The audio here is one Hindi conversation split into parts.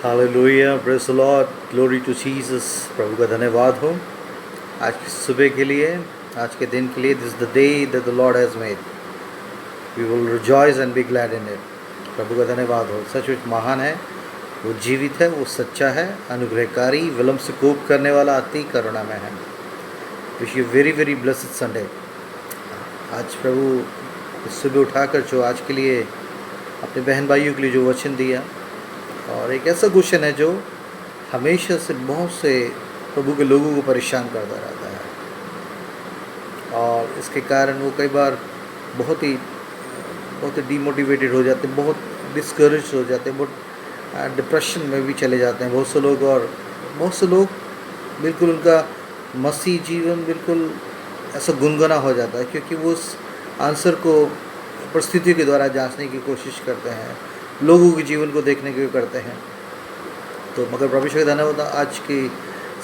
Hallelujah, praise the Lord, glory to Jesus. प्रभु का धन्यवाद हो आज की सुबह के लिए, आज के दिन के लिए। This the day that the Lord has made, we will rejoice and be glad in it. प्रभु का धन्यवाद हो। सचमुच महान है, वो जीवित है, वो सच्चा है, अनुग्रहकारी, विलम्ब से कोप करने वाला, अति करुणामय है। Wish you very very blessed Sunday. आज प्रभु इस सुबह उठाकर जो आज के लिए अपने बहन भाइयों के लिए जो वचन दिया, और एक ऐसा क्वेश्चन है जो हमेशा से बहुत से प्रभु के लोगों को परेशान करता रहता है, और इसके कारण वो कई बार बहुत ही डीमोटिवेटेड हो जाते हैं, बहुत डिस्करेज हो जाते हैं, बहुत डिप्रेशन में भी चले जाते हैं बहुत से लोग। और बहुत से लोग बिल्कुल उनका मसीह जीवन बिल्कुल ऐसा गुनगुना हो जाता है, क्योंकि वो उस आंसर को परिस्थितियों के द्वारा जांचने की कोशिश करते हैं, लोगों के जीवन को देखने के करते हैं। तो मगर परमेश्वर का धन्यवाद, आज की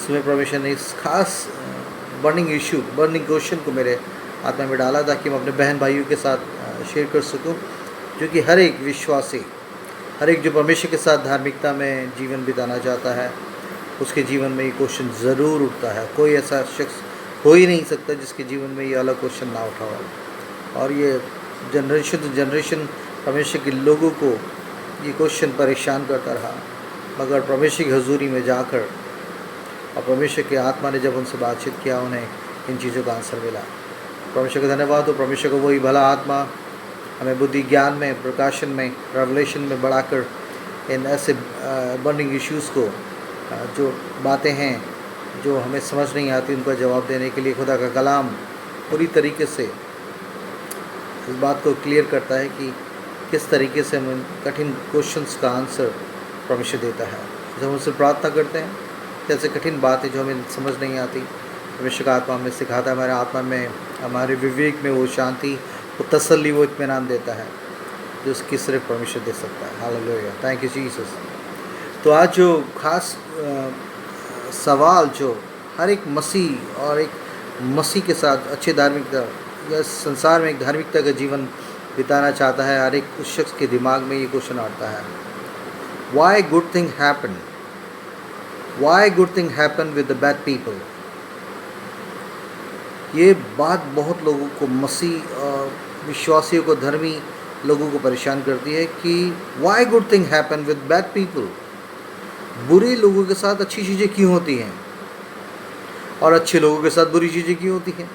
सुबह परमेश्वर ने इस खास बर्निंग इशू, बर्निंग क्वेश्चन को मेरे आत्मा में डाला, ताकि मैं अपने बहन भाइयों के साथ शेयर कर सकूं, जो कि हर एक विश्वासी, हर एक जो परमेश्वर के साथ धार्मिकता में जीवन बिताना चाहता है, उसके जीवन में ये क्वेश्चन ज़रूर उठता है। कोई ऐसा शख्स हो ही नहीं सकता जिसके जीवन में ये अलग क्वेश्चन ना उठा हो। और ये जनरेशन टू जनरेशन परमेश्वर के लोगों को ये क्वेश्चन परेशान करता रहा, मगर परमेश्वर की हजूरी में जाकर और परमेश्वर के आत्मा ने जब उनसे बातचीत किया, उन्हें इन चीज़ों का आंसर मिला। परमेश्वर का धन्यवाद हो। परमेश्वर को वही भला आत्मा हमें बुद्धि ज्ञान में, प्रकाशन में, रेवलेशन में बढ़ाकर इन ऐसे बर्निंग इश्यूज़ को, जो बातें हैं जो हमें समझ नहीं आती, उनका जवाब देने के लिए खुदा का कलाम पूरी तरीके से इस बात को क्लियर करता है कि किस तरीके से हम कठिन क्वेश्चंस का आंसर परमेश्वर देता है। जब हम उससे प्रार्थना करते हैं, जैसे कठिन बातें जो हमें समझ नहीं आती, परमेश्वर का आत्मा हमें सिखाता है, हमारे आत्मा में, हमारे विवेक में वो शांति, वो तसल्ली, वो इत्मीनान देता है, जो उसकी सिर्फ परमेश्वर दे सकता है। Hallelujah, thank you Jesus. तो आज जो खास सवाल जो हर एक मसीह और एक मसीह के साथ अच्छे धार्मिकता या संसार में एक धार्मिकता का जीवन बिताना चाहता है, हर एक उस शख्स के दिमाग में ये क्वेश्चन आता है, why good thing happen, why good thing happen with the bad people. ये बात बहुत लोगों को, मसीह और विश्वासियों को, धर्मी लोगों को परेशान करती है कि why good thing happen with bad people. बुरे लोगों के साथ अच्छी चीज़ें क्यों होती हैं, और अच्छे लोगों के साथ बुरी चीज़ें क्यों होती हैं।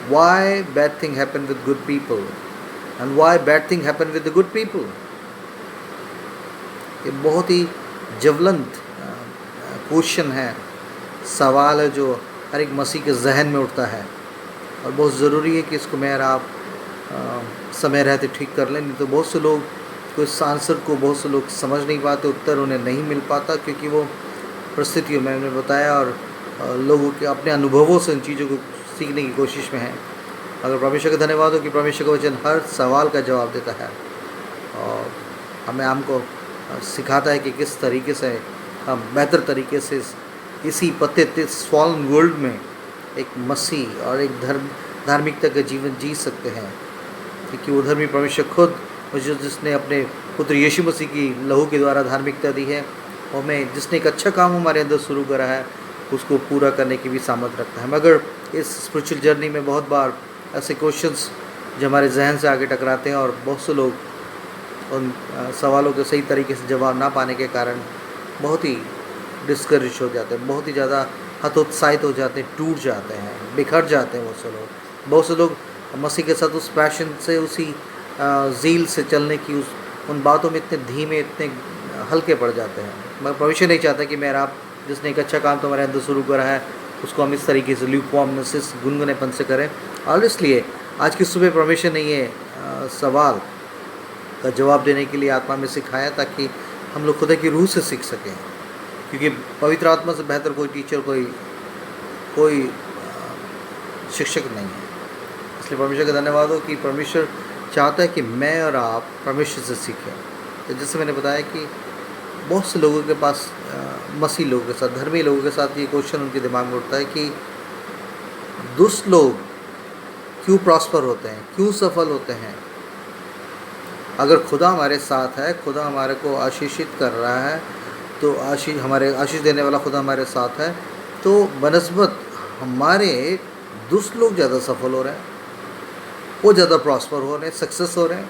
Why bad thing happen with good people and why bad thing happen with the good people? ये बहुत ही ज्वलंत क्वेश्चन है, सवाल है, जो हर एक मसीह के जहन में उठता है, और बहुत ज़रूरी है कि इसको मैं और आप समय रहते ठीक कर लें। नहीं तो बहुत से लोग को इस आंसर को, बहुत से लोग समझ नहीं पाते, उत्तर उन्हें नहीं मिल पाता, क्योंकि वो परिस्थितियों में, मैंने बताया, और लोगों के अपने अनुभवों से इन चीज़ों को सीखने की कोशिश में है। अगर परमेश्वर का धन्यवाद हो कि परमेश्वर का वचन हर सवाल का जवाब देता है, और हमें हमको सिखाता है कि किस तरीके से हम बेहतर तरीके से इसी पतित, इस फॉलन वर्ल्ड में एक मसीह और एक धार्मिकता का जीवन जी सकते हैं, क्योंकि वो धर्मी परमेश्वर खुद, जिसने अपने पुत्र यीशु मसीह की लहू के द्वारा धार्मिकता दी है, और हमें जिसने एक अच्छा काम हमारे अंदर शुरू करा है, उसको पूरा करने की भी सामर्थ्य रखता है। मगर इस स्पिरिचुअल जर्नी में बहुत बार ऐसे क्वेश्चंस जो हमारे जहन से आगे टकराते हैं, और बहुत से लोग उन सवालों के सही तरीके से जवाब ना पाने के कारण बहुत ही डिस्करेज हो जाते हैं, बहुत ही ज़्यादा हतोत्साहित हो जाते हैं, टूट जाते हैं, बिखर जाते हैं बहुत से लोग मसीह के साथ उस पैशन से, उसी ज़ील से चलने की, उन बातों में इतने धीमे, इतने हल्के पड़ जाते हैं। मगर परमेश्वर नहीं चाहता कि मेरा आप, जिसने एक अच्छा काम तुम्हारे अंदर शुरू करा है, उसको हम इस तरीके से ल्यूकवार्मनेस, गुनगुनेपन से करें। और इसलिए आज की सुबह परमेश्वर ने ये सवाल का जवाब देने के लिए आत्मा में सिखाया, ताकि हम लोग खुदा की रूह से सीख सकें, क्योंकि पवित्र आत्मा से बेहतर कोई टीचर, कोई शिक्षक नहीं है। इसलिए परमेश्वर का धन्यवाद हो कि परमेश्वर चाहता है कि मैं और आप परमेश्वर से सीखें। तो जैसे मैंने बताया कि बहुत से लोगों के पास, मसीह लोगों के साथ, धर्मी लोगों के साथ ये क्वेश्चन उनके दिमाग में उठता है कि दुष्ट लोग क्यों प्रॉस्पर होते हैं, क्यों सफल होते हैं, अगर खुदा हमारे साथ है, खुदा हमारे को आशीषित कर रहा है, तो आशीष देने वाला खुदा हमारे साथ है, तो बनस्बत हमारे दुष्ट लोग ज़्यादा सफल हो रहे हैं, वो ज़्यादा प्रॉस्पर हो रहे हैं, सक्सेस हो रहे हैं।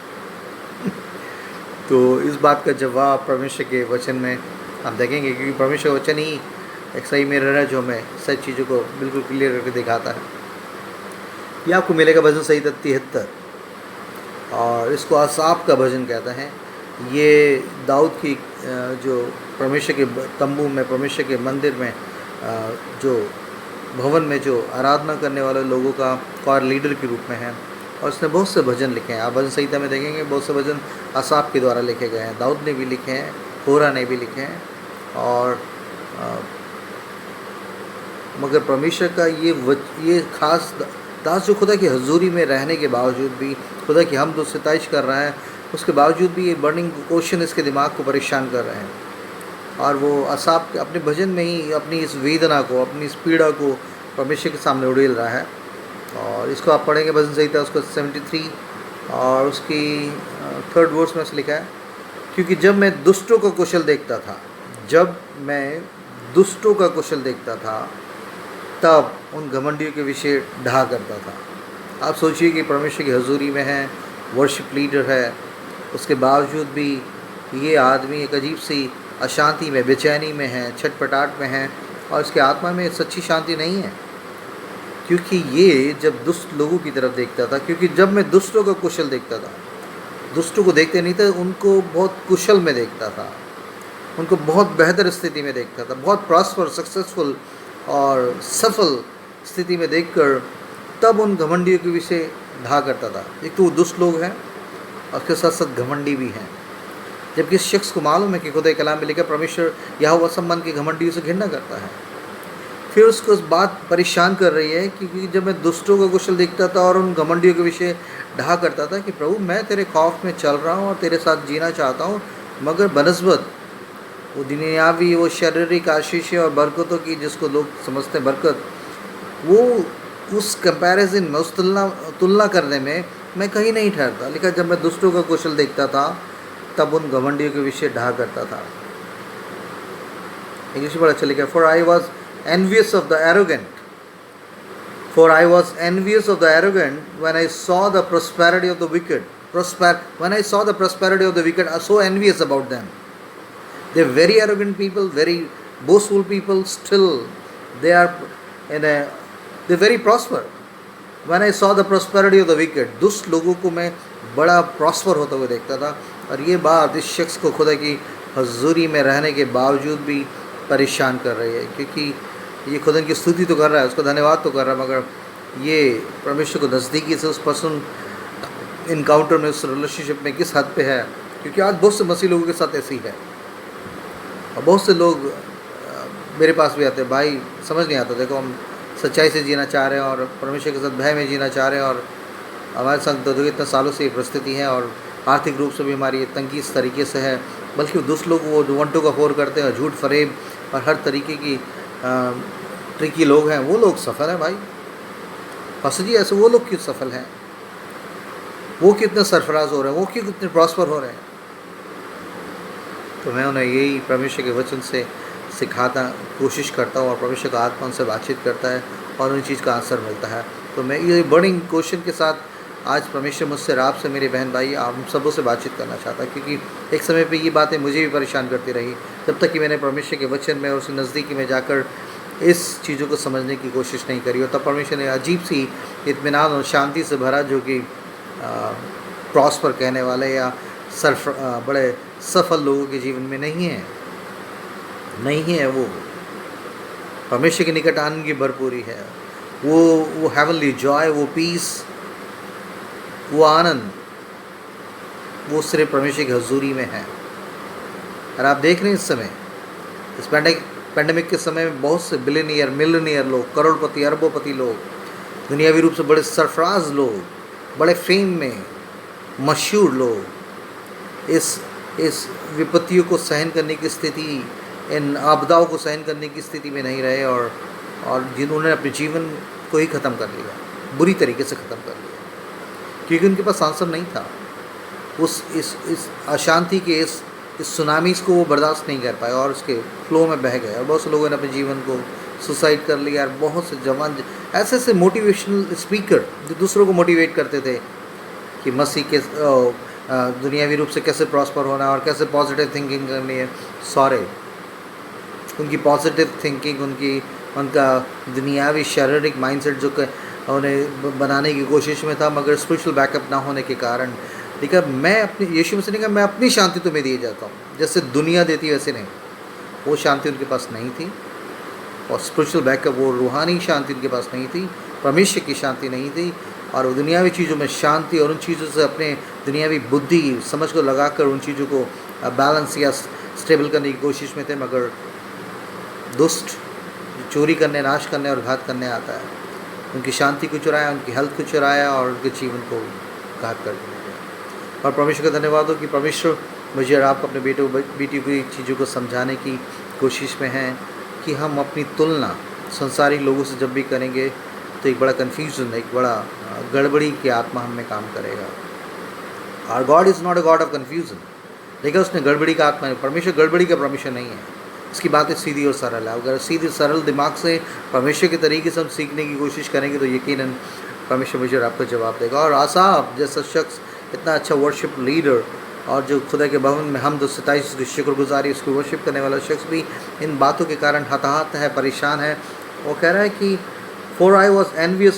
तो इस बात का जवाब परमेश्वर के वचन में हम देखेंगे, क्योंकि परमेश्वर का वचन ही एक सही मिरर है जो हमें सही चीज़ों को बिल्कुल क्लियर करके दिखाता है। ये आपको मिलेगा भजन संहिता 73, और इसको आसाफ का भजन कहते हैं। ये दाऊद की जो परमेश्वर के तंबू में, परमेश्वर के मंदिर में, जो भवन में जो आराधना करने वाले लोगों का कॉर लीडर के रूप में है, और उसने बहुत से भजन लिखे हैं। आप भजन संहिता में देखेंगे बहुत से भजन आसाफ के द्वारा लिखे गए हैं। दाऊद ने भी लिखे हैं, कोरा ने भी लिखे हैं। और मगर परमेश्वर का ये खास दास जो खुदा की हजूरी में रहने के बावजूद भी, खुदा की हमद और सिताइश कर रहा है, उसके बावजूद भी ये बर्निंग क्वेश्चन इसके दिमाग को परेशान कर रहे हैं। और वो आसाफ अपने भजन में ही अपनी इस वेदना को, अपनी इस पीड़ा को परमेश्वर के सामने उड़ेल रहा है। और इसको आप पढ़ेंगे भजन संहिता उसको 73 और उसकी 3rd वर्स में लिखा है, क्योंकि जब मैं दुष्टों का कुशल देखता था, जब मैं दुष्टों का कुशल देखता था, तब उन घमंडियों के विषय ढहा करता था। आप सोचिए कि परमेश्वर की हजूरी में है, वर्शिप लीडर है, उसके बावजूद भी ये आदमी एक अजीब सी अशांति में, बेचैनी में है, छटपटाहट में है, और इसके आत्मा में सच्ची शांति नहीं है। क्योंकि ये जब दुष्ट लोगों की तरफ देखता था, क्योंकि जब मैं दुष्टों का कुशल देखता था, दुष्टों को देखते नहीं था, उनको बहुत कुशल में देखता था, उनको बहुत बेहतर स्थिति में देखता था, बहुत प्रॉस्पर, सक्सेसफुल और सफल स्थिति में देखकर तब उन घमंडियों के विषय ढहा करता था। एक तो वो दुष्ट लोग हैं और उसके साथ साथ घमंडी भी हैं। जबकि इस शख्स को मालूम है कि खुदा कलाम में लिखा परमेश्वर यहोवा सम्मान के घमंडियों से घृणा करता है। फिर उसको इस बात परेशान कर रही है, क्योंकि जब मैं दुष्टों का कुशल देखता था और उन घमंडियों के विषय ढहा करता था कि प्रभु मैं तेरे खौफ में चल रहा हूँ और तेरे साथ जीना चाहता हूँ, मगर बनस्बत वो दुनियावी, वो शारीरिक आशीषें और बरकतों की जिसको लोग समझते हैं बरकत, वो उस कंपैरिजन में, उस तुलना करने में मैं कहीं नहीं ठहरता। लिखा जब मैं दुष्टों का कुशल देखता था, तब उन घमंडियों के विषय ढहा करता था। इंग्लिश में बड़ा अच्छा लिखा, for I was envious of the arrogant. For I was envious of the arrogant when I saw the prosperity of the wicked. When I saw the prosperity of the wicked, I was so envious about them. They're very arrogant people, very boastful people. Still, they're very prosper. When I saw the prosperity of the wicked, दुष्ट लोगों को मैं बड़ा प्रॉस्पर होता हुआ देखता था। और ये बात इस शख्स को खुदा की हजूरी में रहने के बावजूद भी परेशान कर रही है, क्योंकि ये खुदा की स्तुति तो कर रहा है, उसका धन्यवाद तो कर रहा है, मगर ये परमेश्वर को नज़दीकी से, उस पर्सन इनकाउंटर में, उस रिलेशनशिप में किस हद पे है। क्योंकि आज बहुत से मसीह लोगों के साथ ऐसे ही है, और बहुत से लोग मेरे पास भी आते हैं, भाई समझ नहीं आता, देखो हम सच्चाई से जीना चाह रहे हैं और परमेश्वर के साथ भय में जीना चाह रहे हैं, और हमारे साथ तो इतने सालों से ये परिस्थिति है, और आर्थिक रूप से भी हमारी तंगी इस तरीके से है। बल्कि दुष्ट लोग वो 1 2 का 4 करते हैं, झूठ फरेब और हर तरीके की ट्रिकी लोग हैं, वो लोग सफल हैं भाई। फंस जी, ऐसे वो लोग क्यों सफल हैं, वो कितने सरफराज हो रहे हैं, वो क्यों कितने प्रॉस्पर हो रहे हैं। तो मैं उन्हें यही परमेश्वर के वचन से सिखाता कोशिश करता हूँ, और परमेश्वर का आत्मा उनसे बातचीत करता है और उन चीज़ का आंसर मिलता है। तो मैं ये बर्निंग क्वेश्चन के साथ आज परमेश्वर मुझसे, आप से, मेरे बहन भाई, आप सबों से बातचीत करना चाहता है, क्योंकि एक समय पे ये बातें मुझे भी परेशान करती रही, जब तक कि मैंने परमेश्वर के वचन में और उसके नज़दीकी में जाकर इस चीज़ों को समझने की कोशिश नहीं करी। और तब परमेश्वर ने अजीब सी इत्मीनान और शांति से भरा, जो कि प्रॉस्पर कहने वाले या बड़े सफल लोगों के जीवन में नहीं है। वो परमेश्वर के निकट आनंद की भरपूरी है, वो हेवनली जॉय, वो पीस, वो आनंद, वो सिर्फ परमेश्वर की हजूरी में है। और आप देख रहे हैं इस समय, इस पैंडेमिक के समय में बहुत से बिलियनियर, मिलियनियर लोग, करोड़पति, अरबोपति लोग, दुनियावी रूप से बड़े सरफराज लोग, बड़े फेम में मशहूर लोग, इस विपत्तियों को सहन करने की स्थिति, इन आपदाओं को सहन करने की स्थिति में नहीं रहे, और जिन्होंने अपने जीवन को ही ख़त्म कर लिया, बुरी तरीके से ख़त्म कर लिया, क्योंकि उनके पास आंसर नहीं था। इस अशांति के इस सुनामीज़ को वो बर्दाश्त नहीं कर पाए और उसके फ्लो में बह गए, और बहुत से लोगों ने अपने जीवन को सुसाइड कर लिया। और बहुत से जवान ऐसे ऐसे मोटिवेशनल स्पीकर जो दूसरों को मोटिवेट करते थे कि मसीह के दुनियावी रूप से कैसे प्रॉस्पर होना है और कैसे पॉजिटिव थिंकिंग करनी है, सारे उनकी पॉजिटिव थिंकिंग, उनका दुनियावी शारीरिक माइंडसेट जो उन्हें बनाने की कोशिश में था, मगर स्पिरिचुअल बैकअप ना होने के कारण। देखा, मैं अपनी यीशु मसीह ने कहा मैं अपनी शांति तुम्हें दिए जाता हूँ, जैसे दुनिया देती वैसे नहीं। वो शांति उनके पास नहीं थी, और स्पिरिचुअल बैकअप, वो रूहानी शांति उनके पास नहीं थी, परमेश्वर की शांति नहीं थी, और वो दुनियावी चीज़ों में शांति और उन चीज़ों से अपने दुनियावी बुद्धि समझ को लगाकर उन चीज़ों को बैलेंस या स्टेबल करने की कोशिश में थे। मगर दुष्ट चोरी करने, नाश करने और घात करने आता है, उनकी शांति को चुराया, उनकी हेल्थ को चुराया और उनके जीवन को घात कर दिया। और परमेश्वर का धन्यवाद हो कि परमेश्वर मुझे और आपको, अपने बेटी को चीज़ों को समझाने की कोशिश में हैं कि हम अपनी तुलना संसारिक लोगों से जब भी करेंगे तो एक बड़ा कन्फ्यूज़न, एक बड़ा गड़बड़ी की आत्मा हम में काम करेगा। Our God is not a God of confusion. देखा, उसने गड़बड़ी का आत्मा नहीं, परमेश्वर गड़बड़ी का परमेश्वर नहीं है। इसकी बातें सीधी और सरल है। अगर सीधी सरल दिमाग से परमेश्वर के तरीके से हम सीखने की कोशिश करेंगे तो यकीनन परमेश्वर मुझे और आपको जवाब देगा। और आसाफ जैसा शख्स, इतना अच्छा वर्शिप लीडर, और जो खुदा के भवन में हम 227 की शुक्रगुजारी, उसको वर्शिप करने वाला शख्स भी इन बातों के कारण हताहत है, परेशान है। वो कह रहा है कि For I was envious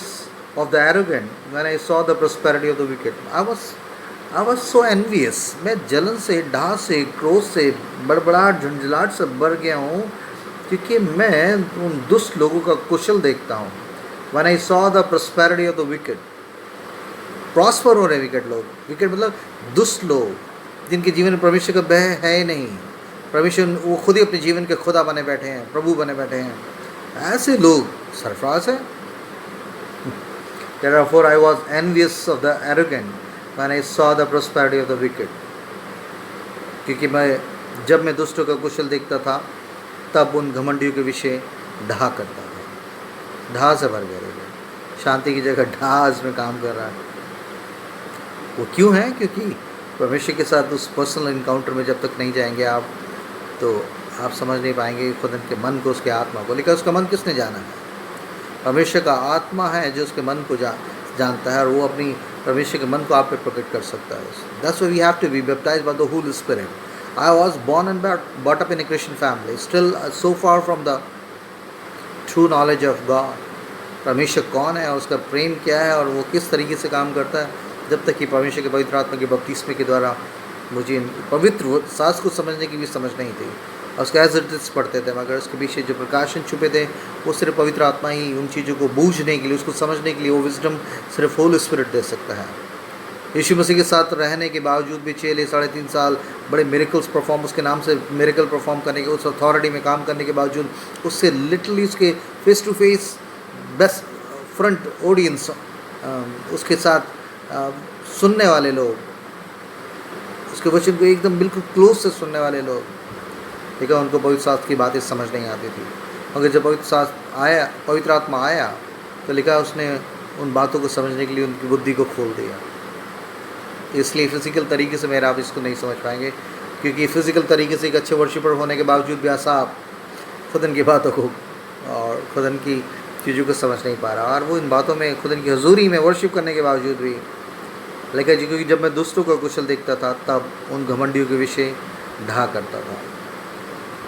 of the arrogant when I saw the prosperity of the wicked. I was so envious. मैं जलन से, डाह से, क्रोध से, बड़बड़ाहट, झंझलाहट से भर गया हूँ, क्योंकि मैं उन दुष्ट लोगों का कुशल देखता हूँ। When I saw the prosperity of the wicked. Prosper हो रहे विकेट लोग, विकेट मतलब दुष्ट लोग, जिनके जीवन में परमेश्वर का भय है ही नहीं। परमेश्वर वो खुद ही अपने जीवन के खुदा बने बैठे हैं, प्रभु बने बैठे हैं। ऐसे लोग सरफराज है। Therefore I was envious of the arrogant when I saw the prosperity of the wicked. क्योंकि जब मैं दुष्टों का कुशल देखता था, तब उन घमंडियों के विषय ढा करता था। ढा से भर गए, शांति की जगह ढा इसमें काम कर रहा है। वो क्यों है? क्योंकि परमेश्वर के साथ उस पर्सनल इनकाउंटर में जब तक नहीं जाएंगे आप, तो आप समझ नहीं पाएंगे खुद उनके मन को, उसके आत्मा को। लेकिन उसका मन किसने जाना है? परमेश्वर का आत्मा है जो उसके मन को जानता है, और वो अपनी परमेश्वर के मन को आप पे प्रकट कर सकता है। That's why we have to be baptized by the Holy Spirit. I was born and brought up in a Christian family, still so far from the true knowledge of God. परमेश्वर कौन है, उसका प्रेम क्या है, और वो किस तरीके से काम करता है, जब तक कि परमेश्वर के पवित्र आत्मा के बपतिस्मे के द्वारा मुझे पवित्र सास को समझने की भी समझ नहीं थी। और उसके एज इट इज पढ़ते थे, मगर उसके पीछे जो प्रकाशन छुपे थे वो सिर्फ पवित्र आत्मा ही उन चीज़ों को बूझने के लिए, उसको समझने के लिए, वो विजडम सिर्फ होली स्पिरिट दे सकता है। यीशु मसीह के साथ रहने के बावजूद भी 6-3.5 साल बड़े मिरेकल्स परफॉर्म, उसके नाम से मिरेकल परफॉर्म करने के, उस अथॉरिटी में काम करने के बावजूद, उससे लिटरली उसके face to face best front audience, उसके साथ सुनने वाले लोग, उसके वचन को एकदम बिल्कुल क्लोज से सुनने वाले लोग, देखा उनको पवित्र शास्त्र की बातें समझ नहीं आती थी। मगर जब पवित्र शास्त्र आया, पवित्र आत्मा आया, तो लिखा उसने उन बातों को समझने के लिए उनकी बुद्धि को खोल दिया। इसलिए फिज़िकल तरीके से मेरा आप इसको नहीं समझ पाएंगे, क्योंकि फिज़िकल तरीके से एक अच्छे वर्शिपर होने के बावजूद भी आप खुदन की बातों को और खुदन की चीज़ों को समझ नहीं पा रहा, और वो इन बातों में खुदन की हजूरी में वर्शिप करने के बावजूद भी। लेकिन जी, क्योंकि जब मैं दुष्टों का कुशल देखता था, तब उन घमंडियों के विषय ढा करता था।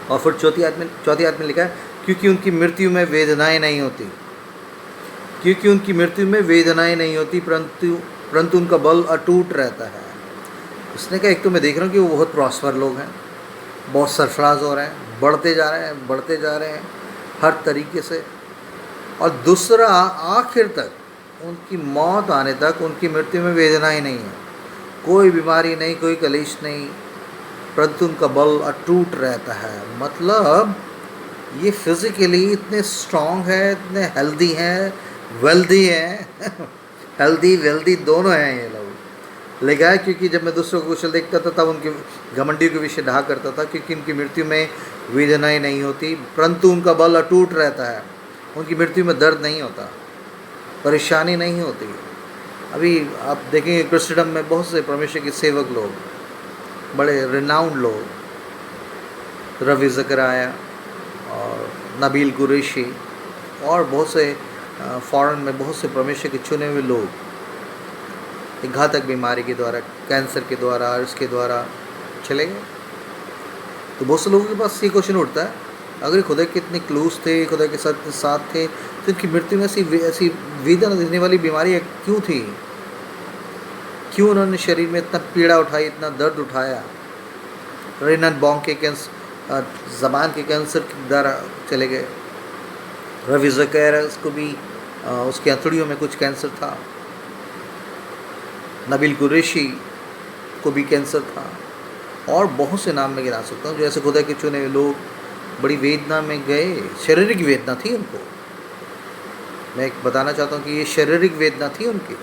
और फिर चौथी आयत में लिखा है, क्योंकि उनकी मृत्यु में वेदनाएं नहीं होती, क्योंकि उनकी मृत्यु में वेदनाएं नहीं होती, परंतु उनका बल अटूट रहता है। उसने कहा, एक तो मैं देख रहा हूँ कि वो बहुत प्रॉस्पर लोग हैं, बहुत सरफराज हो रहे हैं, बढ़ते जा रहे हैं हर तरीके से, और दूसरा आखिर तक, उनकी मौत आने तक, उनकी मृत्यु में वेदना ही नहीं है, कोई बीमारी नहीं, कोई कलेश नहीं, परंतु उनका बल अटूट रहता है। मतलब ये फिज़िकली इतने स्ट्रॉन्ग है, इतने हेल्दी हैं, वेल्दी हैं हेल्दी वेल्दी दोनों हैं ये लोग। लिखा है, क्योंकि जब मैं दूसरों को कुशल देखता था, तब उनके घमंडियों के विषय ढा करता था, क्योंकि उनकी मृत्यु में वेदना ही नहीं होती, परंतु उनका बल अटूट रहता है। उनकी मृत्यु में दर्द नहीं होता, परेशानी नहीं होती, अभी आप देखेंगे क्रिस्टडम में बहुत से परमेश्वर के सेवक लोग, बड़े रिनाउंड लोग, रवि ज़करिया और नबील कुरैशी और बहुत से फॉरेन में बहुत से परमेश्वर के चुने हुए लोग एक घातक बीमारी के द्वारा, कैंसर के द्वारा, इसके द्वारा चले गए। तो बहुत से लोगों के पास ये क्वेश्चन उठता है, अगर खुदा के इतने क्लोज थे, खुदा के साथ थे, तो इनकी मृत्यु में ऐसी वेदना देने वाली बीमारी क्यों थी? क्यों उन्होंने शरीर में इतना पीड़ा उठाई, इतना दर्द उठाया? रेनन बॉन्ग के कैंसर, ज़बान के कैंसर के द्वारा चले गए। रवि ज़करिया को भी उसके हथेलियों में कुछ कैंसर था। नबील कुरैशी को भी कैंसर था। और बहुत से नाम मैं गिना सकता हूँ जो ऐसे खुदा के चुने हुए लोग बड़ी वेदना में गए। शारीरिक वेदना थी उनको, मैं एक बताना चाहता हूँ कि ये शारीरिक वेदना थी उनकी।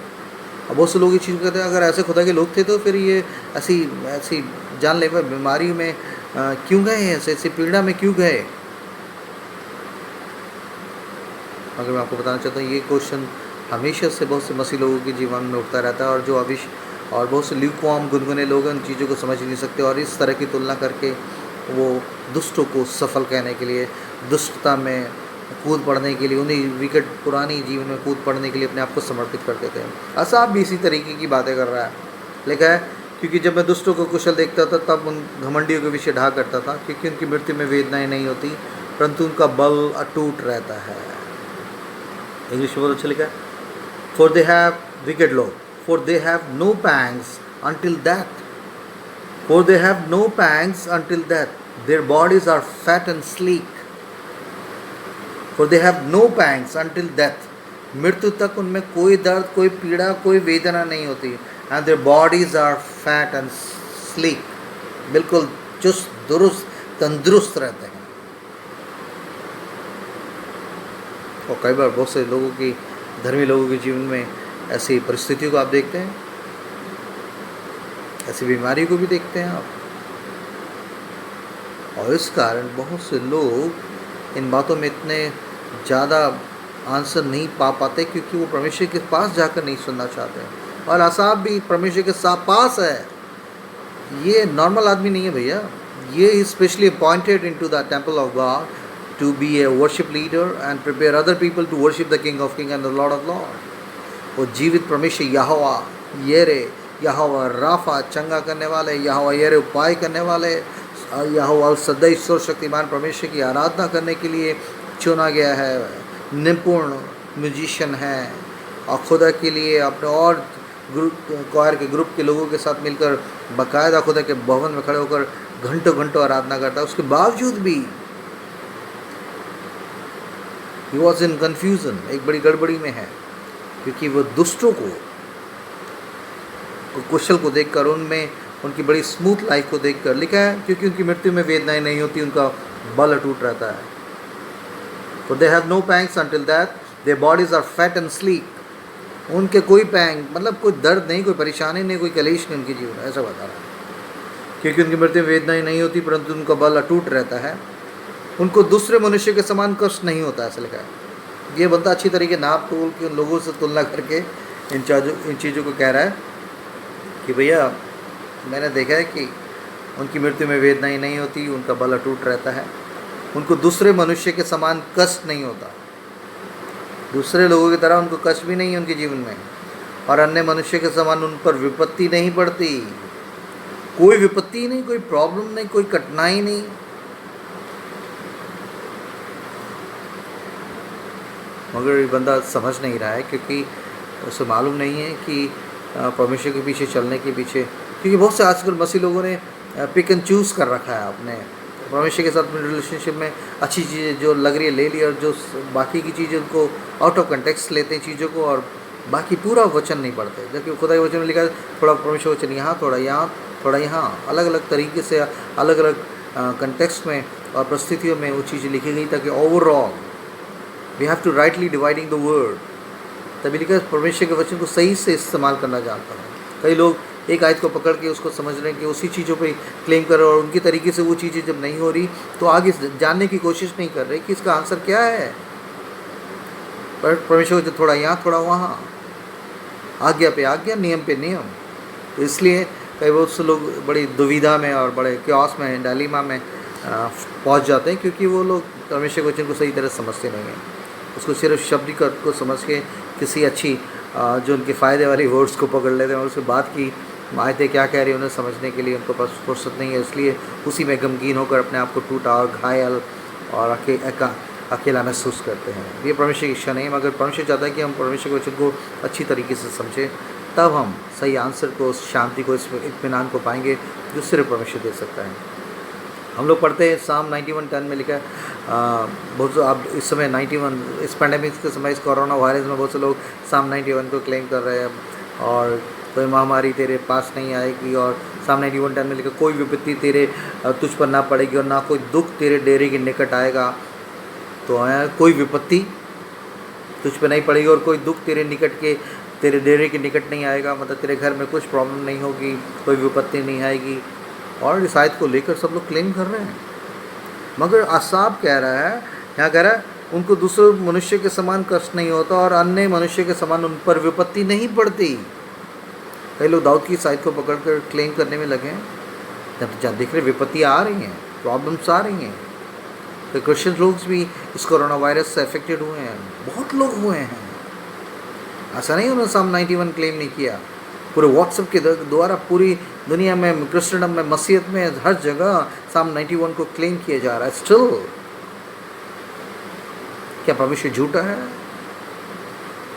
अब बहुत से लोग ये चीज़ कहते हैं अगर ऐसे खुदा के लोग थे तो फिर ये ऐसी जानलेवा बीमारी में क्यों गए, ऐसी पीड़ा में क्यों गए? अगर मैं आपको बताना चाहता हूँ ये क्वेश्चन हमेशा से बहुत से मसीह लोगों के जीवन में उठता रहता है, और बहुत से ल्यूकवार्म गुनगुने लोग उन चीज़ों को समझ नहीं सकते और इस तरह की तुलना करके वो दुष्टों को सफल कहने के लिए, दुष्टता में कूद पड़ने के लिए, उन्हीं विकट पुरानी जीवन में कूद पड़ने के लिए अपने आप को समर्पित कर देते हैं। असाब भी इसी तरीके की बातें कर रहा है। लिखा है, क्योंकि जब मैं दुष्टों को कुशल देखता था तब उन घमंडियों के विषय ढा करता था, क्योंकि उनकी मृत्यु में वेदनाएं नहीं होती परंतु उनका बल अटूट रहता है। इंग्लिश में बहुत अच्छा लिखा है, फॉर दे हैव विकेट लोग, for they have no pangs until death. For they have no pangs until death. Their bodies are fat and sleek. For they have no pangs until death. मृत्यु तक उनमें कोई दर्द, कोई पीड़ा, कोई वेदना नहीं होती। And their bodies are fat and sleek. बिल्कुल चुस्त दुरुस्त तंदुरुस्त रहते हैं। और कई बार बहुत से लोगों की, धर्मी लोगों के जीवन में ऐसी परिस्थितियों को आप देखते हैं, ऐसी बीमारी को भी देखते हैं आप। और इस कारण बहुत से लोग इन बातों में इतने ज़्यादा आंसर नहीं पा पाते क्योंकि वो परमेश्वर के पास जाकर नहीं सुनना चाहते हैं। और असाब भी परमेश्वर के पास है। ये नॉर्मल आदमी नहीं है भैया, ये specially appointed into the temple of God to be a worship leader and prepare other people to worship the King of King and the Lord of Lord. वो जीवित परमेश्वर यहोवा येरे, यहोवा राफा चंगा करने वाले, यहोवा येरे उपाय करने वाले, यहोवा सदैव सर्वशक्तिमान परमेश्वर की आराधना करने के लिए चुना गया है। निपुण म्यूजिशियन है और खुदा के लिए अपने और क्वायर के ग्रुप के लोगों के साथ मिलकर बाकायदा खुदा के भवन में खड़े होकर घंटों घंटों आराधना करता है। उसके बावजूद भी ही वॉज इन कन्फ्यूजन, एक बड़ी गड़बड़ी में है क्योंकि वो दुष्टों को कुशल को देखकर, उनमें उनकी बड़ी स्मूथ लाइफ को देखकर, लिखा है क्योंकि उनकी मृत्यु में वेदनाएं नहीं होती, उनका बल अटूट रहता है। तो they have no pangs until that their bodies are fat and sleek. उनके कोई पैंग मतलब कोई दर्द नहीं, कोई परेशानी नहीं, कोई कलेश नहीं उनके जीवन, ऐसा बता रहा है। क्योंकि उनकी मृत्यु में वेदनाएं नहीं होती परंतु उनका बल अटूट रहता है। उनको दूसरे मनुष्य के समान कष्ट नहीं होता, ऐसा लिखा है। ये बंदा अच्छी तरीके नाप तोल के उन लोगों से तुलना करके इन चीज़ों को कह रहा है कि भैया मैंने देखा है कि उनकी मृत्यु में वेदनाएं नहीं होती, उनका बल अटूट रहता है, उनको दूसरे मनुष्य के समान कष्ट नहीं होता, दूसरे लोगों की तरह उनको कष्ट भी नहीं है उनके जीवन में, और अन्य मनुष्य के समान उन पर विपत्ति नहीं पड़ती, कोई विपत्ति नहीं, कोई प्रॉब्लम नहीं, कोई कठिनाई नहीं। मगर ये बंदा समझ नहीं रहा है क्योंकि उसे मालूम नहीं है कि परमेश्वर के पीछे चलने के पीछे, क्योंकि बहुत से आजकल मसीह लोगों ने पिक एंड चूज़ कर रखा है अपने परमेश्वर के साथ अपने रिलेशनशिप में। अच्छी चीज़ें जो लग रही है ले ली और जो बाकी की चीज़ें उनको आउट ऑफ कंटेक्स्ट लेते हैं चीज़ों को, और बाकी पूरा वचन नहीं पढ़ते। जबकि खुदा के वचन में लिखा है थोड़ा परमेश्वर वचन यहाँ, थोड़ा यहाँ, थोड़ा यहाँ, अलग अलग तरीके से अलग अलग कंटेक्स्ट में और परिस्थितियों में वो चीज़ें लिखी गई ताकि overall we have to rightly dividing the word. तभी लिखा परमेश्वर के वचन को सही से इस्तेमाल करना जानता है। कई लोग एक आयत को पकड़ के उसको समझ रहे हैं कि उसी चीज़ों पे क्लेम कर रहे हैं और उनकी तरीके से वो चीज़ें जब नहीं हो रही तो आगे जानने की कोशिश नहीं कर रहे कि इसका आंसर क्या है। पर परमेश्वर वचन थोड़ा यहाँ थोड़ा वहाँ, आज्ञा पे आज्ञा, नियम पे नियम। तो इसलिए कई बहुत से लोग बड़ी दुविधा में और बड़े क्योस में, डायलेमा में पहुंच जाते हैं, क्योंकि वो लोग परमेश्वर के वचन को सही तरह समझते नहीं हैं। उसको सिर्फ शब्दिक अर्थ को समझ के किसी अच्छी जो उनके फ़ायदे वाली वर्ड्स को पकड़ लेते हैं और उसके बाद की आयतें क्या कह रही हैं उन्हें समझने के लिए उनको पास फुर्सत नहीं है। इसलिए उसी में गमगीन होकर अपने आप को टूटा और घायल और अकेला महसूस करते हैं। ये परमेश्वर की इच्छा नहीं है, मगर परमेश्वर चाहता है कि हम परमेश्वर के वचन को अच्छी तरीके से समझें, तब हम सही आंसर को, शांति को, इस इत्मीनान को पाएंगे जो सिर्फ परमेश्वर दे सकता है। हम लोग पढ़ते हैं साम 91:10 में लिखा है, बहुत से आप इस समय 91 इस पैंडेमिक के समय, इस कोरोना वायरस में बहुत से लोग साम 91 को क्लेम कर रहे हैं और कोई महामारी तेरे पास नहीं आएगी, और साम 91:10 में लिखा कोई विपत्ति तेरे तुझ पर ना पड़ेगी और ना कोई दुख तेरे डेरे के निकट आएगा। तो कोई विपत्ति तुझ पर नहीं पड़ेगी और कोई दुख तेरे डेरे के निकट नहीं आएगा, मतलब तेरे घर में कुछ प्रॉब्लम नहीं होगी, कोई विपत्ति नहीं आएगी। और इस आयत को लेकर सब लोग क्लेम कर रहे हैं, मगर आसाब कह रहा है, यहाँ कह रहा है उनको दूसरे मनुष्य के समान कष्ट नहीं होता और अन्य मनुष्य के समान उन पर विपत्ति नहीं पड़ती। कई लोग दाऊद की इस आयत को पकड़कर क्लेम करने में लगे हैं, जब देख रहे विपत्ति आ रही हैं, प्रॉब्लम्स आ रही हैं। तो क्रिश्चियन लोग भी इस कोरोना वायरस से अफेक्टेड हुए हैं, बहुत लोग हुए हैं। ऐसा नहीं उन्होंने साम 91 क्लेम नहीं किया, पूरे व्हाट्सएप के द्वारा पूरी दुनिया में, क्रिश्चियनडम में, मसीहत में, हर जगह साम 91 को क्लेम किया जा रहा है। स्टिल क्या परमेश्वर झूठा है?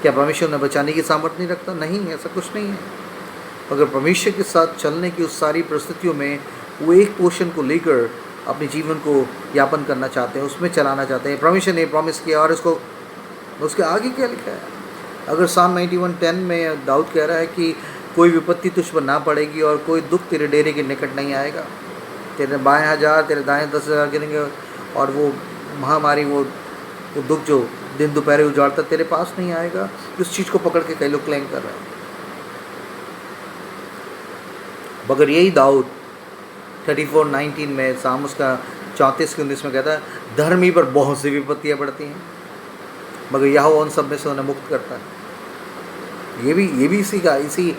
क्या परमेश्वर उन्हें बचाने की सामर्थ्य नहीं रखता? नहीं, ऐसा कुछ नहीं है। अगर परमेश्वर के साथ चलने की उस सारी परिस्थितियों में वो एक पोर्शन को लेकर अपने जीवन को यापन करना चाहते हैं, उसमें चलाना चाहते हैं। परमेश्वर ने प्रॉमिस किया और इसको उसके आगे क्या लिखा है? अगर साम 91:10 में दाऊद कह रहा है कि कोई विपत्ति तुझ पर ना पड़ेगी और कोई दुख तेरे डेरे के निकट नहीं आएगा, तेरे बाएं 1000 तेरे दाएं 10,000 गिरेंगे और वो महामारी, वो दुख जो दिन दोपहर उजाड़ता तेरे पास नहीं आएगा। उस चीज़ को पकड़ के कई लोग क्लेम कर रहे हैं, मगर यही दाऊद 34:19 में, साम उसका 34:19 में कहता है धर्मी पर बहुत सी विपत्तियाँ पड़ती हैं, मगर यहोवा उन सब में से उन्हें मुक्त करता है। ये भी इसी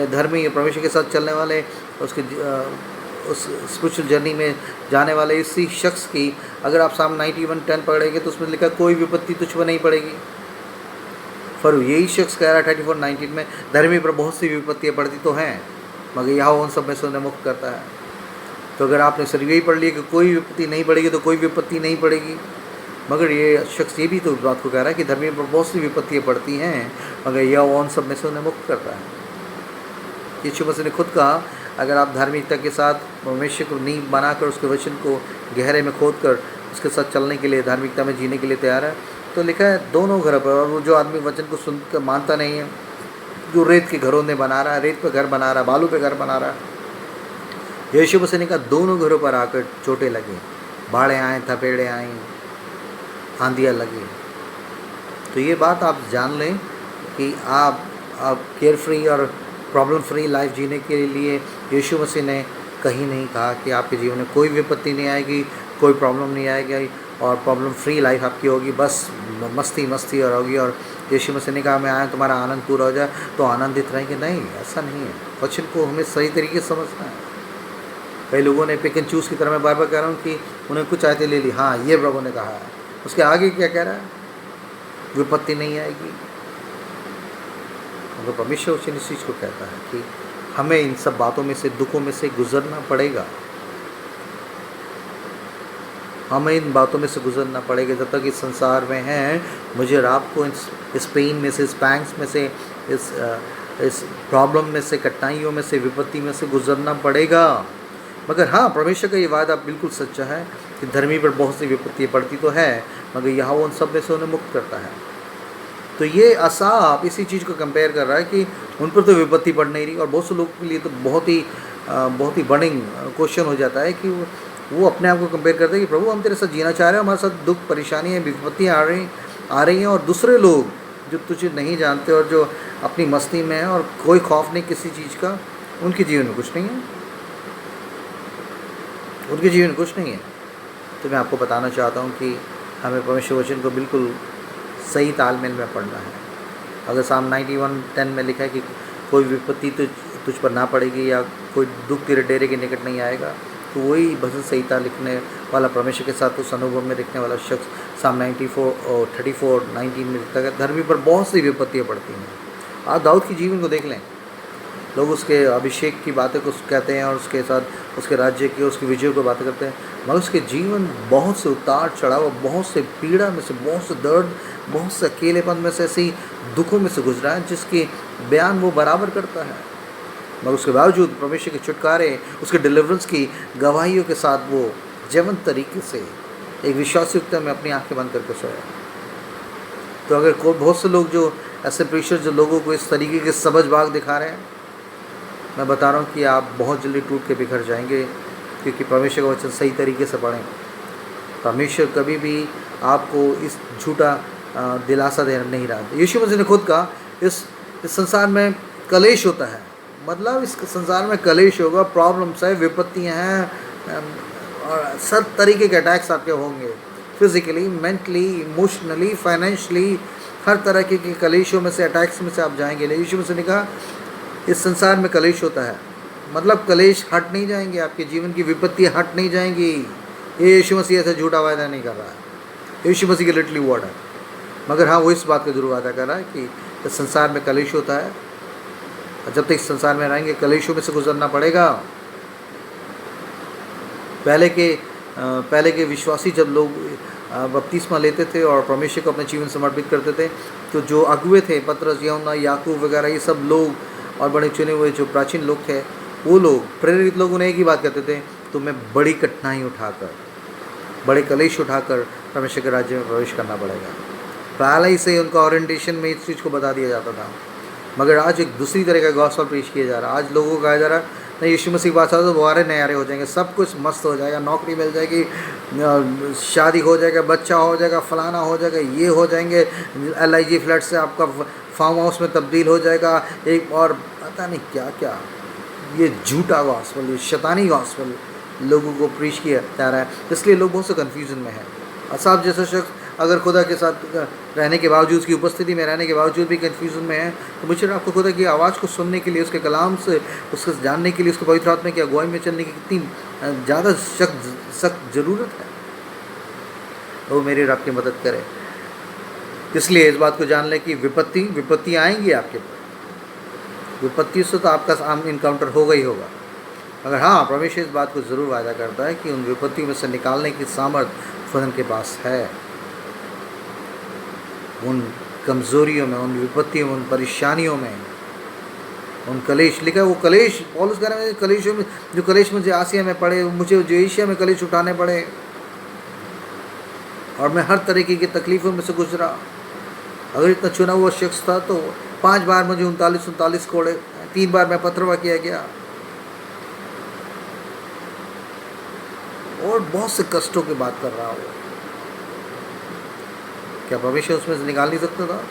धर्मी परमेश्वर के साथ चलने वाले, उसके उस स्पिरिचुअल जर्नी में जाने वाले इसी शख्स की अगर आप साम 91:10 पढ़ेंगे तो उसमें लिखा कोई विपत्ति तुझ पर नहीं पड़ेगी। पर यही शख्स कह रहा है 34:19 में धर्मी पर बहुत सी विपत्तियाँ पड़ती तो हैं, मगर यहोवा उन सब में से उन्हें मुक्त करता है। तो अगर आपने सिर्फ यही पढ़ लिया कि कोई विपत्ति नहीं पड़ेगी तो कोई विपत्ति नहीं पड़ेगी, मगर ये शख्स ये भी तो बात को कह रहा है कि धर्मी पर बहुत सी विपत्तियाँ पड़ती हैं, मगर यहोवा उन सब में से उन्हें मुक्त करता है। यीशु मसीह ने खुद कहा अगर आप धार्मिकता के साथ परमेश्वर को नींव बनाकर उसके वचन को गहरे में खोद कर उसके साथ चलने के लिए, धार्मिकता में जीने के लिए तैयार है, तो लिखा है दोनों घर पर। और वो जो आदमी वचन को सुनकर मानता नहीं है, जो रेत के घरों में बना रहा है, रेत पे घर बना रहा है, बालू पे घर बना रहा है, यीशु मसीह ने कहा दोनों घरों पर आकर चोटें लगी, बाढ़ें आए, थपेड़े आई, आंधियाँ लगी। तो ये बात आप जान लें कि आप केयर फ्री और प्रॉब्लम फ्री लाइफ जीने के लिए यीशु मसीह ने कहीं नहीं कहा कि आपके जीवन में कोई विपत्ति नहीं आएगी, कोई प्रॉब्लम नहीं आएगी और प्रॉब्लम फ्री लाइफ आपकी होगी, बस मस्ती और होगी। और यीशु मसीह ने कहा मैं आया तुम्हारा आनंद पूरा हो जाए तो आनंदित रहेंगे। नहीं, ऐसा नहीं है। वचन को हमें सही तरीके से समझना है। कई लोगों ने पिक एंड चूज़ की तरह, मैं बार बार कह रहा हूँ कि उन्हें कुछ आयतें ले ली, हाँ ये प्रभु ने कहा है, उसके आगे क्या कह रहा है? विपत्ति नहीं आएगी। तो परमेश्वर वचन इस चीज़ को कहता है कि हमें इन सब बातों में से, दुखों में से गुजरना पड़ेगा। हमें इन बातों में से गुजरना पड़ेगा। जब तक इस संसार में हैं, मुझे और आपको इस पेन में से, इस पैंग्स में से, इस प्रॉब्लम में से, कठिनाइयों में से, विपत्ति में से गुजरना पड़ेगा। मगर हाँ, परमेश्वर का ये वादा बिल्कुल सच्चा है कि धर्मी पर बहुत सी विपत्तियाँ पड़ती तो है, मगर यहाँ वो उन सब में से उन्हें मुक्त करता है। तो ये असाफ इसी चीज़ को कंपेयर कर रहा है कि उन पर तो विपत्ति पड़ नहीं रही। और बहुत से लोगों के लिए तो बहुत ही बर्निंग क्वेश्चन हो जाता है कि वो अपने आप को कंपेयर करते हैं कि प्रभु हम तेरे साथ जीना चाह रहे हैं, हमारे साथ दुख परेशानियाँ विपत्तियाँ आ रही हैं, और दूसरे लोग जो तुझे नहीं जानते और जो अपनी मस्ती में हैं और कोई खौफ नहीं किसी चीज़ का, उनके जीवन में कुछ नहीं है, उनके जीवन में कुछ नहीं है। तो मैं आपको बताना चाहता हूँ कि हमें परमेश्वर वचन को बिल्कुल सही तालमेल में पढ़ना है। अगर साम 91:10 में लिखा है कि कोई विपत्ति तुझ पर ना पड़ेगी या कोई दुख तेरे डेरे के निकट नहीं आएगा, तो वही भजन संहिता लिखने वाला, परमेश्वर के साथ उस अनुभव में लिखने वाला शख्स साम 34:19 में लिखता है धर्मी पर बहुत सी विपत्तियाँ पड़ती हैं। आप दाऊद की जीवन को देख लें, लोग उसके अभिषेक की बातें को कहते हैं और उसके साथ उसके राज्य की, उसकी विजय को बातें करते हैं, मगर उसके जीवन बहुत से उतार चढ़ाव, बहुत से पीड़ा में से, बहुत से दर्द, बहुत से अकेलेपन में से, ऐसी दुखों में से गुजरा है जिसकी बयान वो बराबर करता है। मगर उसके बावजूद परमेश्वर के छुटकारे, उसके डिलीवरेंस की गवाहियों के साथ वो जीवंत तरीके से एक विश्वासयुक्त में अपनी आंखें बंद करके सोया। तो अगर बहुत से लोग जो ऐसे प्रीशर जो लोगों को इस तरीके के सबज बाग दिखा रहे हैं, मैं बता रहा हूँ कि आप बहुत जल्दी टूट के बिखर जाएंगे, क्योंकि परमेश्वर का वचन सही तरीके से पढ़ें। परमेश्वर कभी भी आपको इस झूठा दिलासा दे नहीं रहा। यीशु मसीह ने खुद कहा इस संसार में कलेश होता है, मतलब इस संसार में कलेश होगा, प्रॉब्लम्स है, विपत्तियाँ हैं और सब तरीके के अटैक्स आपके होंगे, फिजिकली, मेंटली, इमोशनली, फाइनेंशियली, हर तरह के कलेशों में से, अटैक्स में से आप जाएंगे। लेकिन यीशु मसीह ने कहा इस संसार में कलेश होता है, मतलब कलेश हट नहीं जाएंगे, आपके जीवन की विपत्ति हट नहीं जाएंगी। ये यीशु मसीह ऐसा झूठा वायदा नहीं कर रहा है, यीशु मसीह के लिटरली वर्ड है। मगर हाँ, वो इस बात का जरूर वादा कर रहा है कि इस संसार में कलेश होता है, और जब तक इस संसार में रहेंगे कलेशों में से गुजरना पड़ेगा। पहले के विश्वासी जब लोग बपतिस्मा लेते थे और परमेश्वर को अपने जीवन समर्पित करते थे, तो जो अगुए थे, पतरस, यूहन्ना, याकूब वगैरह, ये सब लोग और बड़े चुने हुए जो प्राचीन लोग थे, वो लोग प्रेरित लोग उन्हें एक ही बात कहते थे, तुम्हें बड़ी कठिनाई उठाकर, बड़े कलेश उठाकर परमेश्वर के राज्य में प्रवेश करना पड़ेगा। पहले ही से उनका ओरिएंटेशन में इस चीज़ को बता दिया जाता था। मगर आज एक दूसरी तरह का गॉस्पेल पेश किया जा रहा है। आज लोगों को कहा जा रहा है नहीं, यीशु मसीह की बात आता तो बुआरे नयारे हो जाएंगे, सब कुछ मस्त हो जाएगा, नौकरी मिल जाएगी, शादी हो जाएगा, बच्चा हो जाएगा, फलाना हो जाएगा, ये हो जाएंगे, LIG फ्लैट से आपका फार्म हाउस में तब्दील हो जाएगा, एक और पता नहीं क्या क्या। ये झूठा गॉस्पेल, ये शैतानी गॉस्पेल लोगों को प्रीच किया जा रहा है, इसलिए लोग बहुत से कन्फ्यूजन में हैं। असाब जैसा शख्स अगर खुदा के साथ रहने के बावजूद, उसकी उपस्थिति में रहने के बावजूद भी कन्फ्यूजन में है, तो मुझे आपको खुदा की आवाज़ को सुनने के लिए, उसके कलाम से उसको जानने के लिए, उसको पवित्र आत्मा की अगुवाई में चलने की कितनी ज़्यादा सख्त ज़रूरत है। वो मेरी और आपकी मदद करे। इसलिए इस बात को जान लें कि विपत्ति आएंगी आपके ऊपर, विपत्ति से तो आपका आम इनकाउंटर होगा ही होगा। मगर हाँ, परमेश्वर इस बात को ज़रूर वादा करता है कि उन विपत्तियों में से निकालने की सामर्थ्य खुदा के पास है। उन कमज़ोरियों में, उन विपत्तियों में, उन परेशानियों में, उन कलेश, लिखा है वो कलेश, पौलुस कह रहे हैं कलेशों में, जो कलेश मुझे आसिया में पड़े, मुझे जो एशिया में कलेश उठाने पड़े, और मैं हर तरीके की तकलीफ़ों में से गुजरा। अगर इतना चुना हुआ शख्स था तो 5 बार मुझे 39 कोड़े, 3 बार मैं पथरवा किया गया, और बहुत से कष्टों की बात कर रहा हूँ। क्या परमेश्वर उसमें से निकाल नहीं सकता था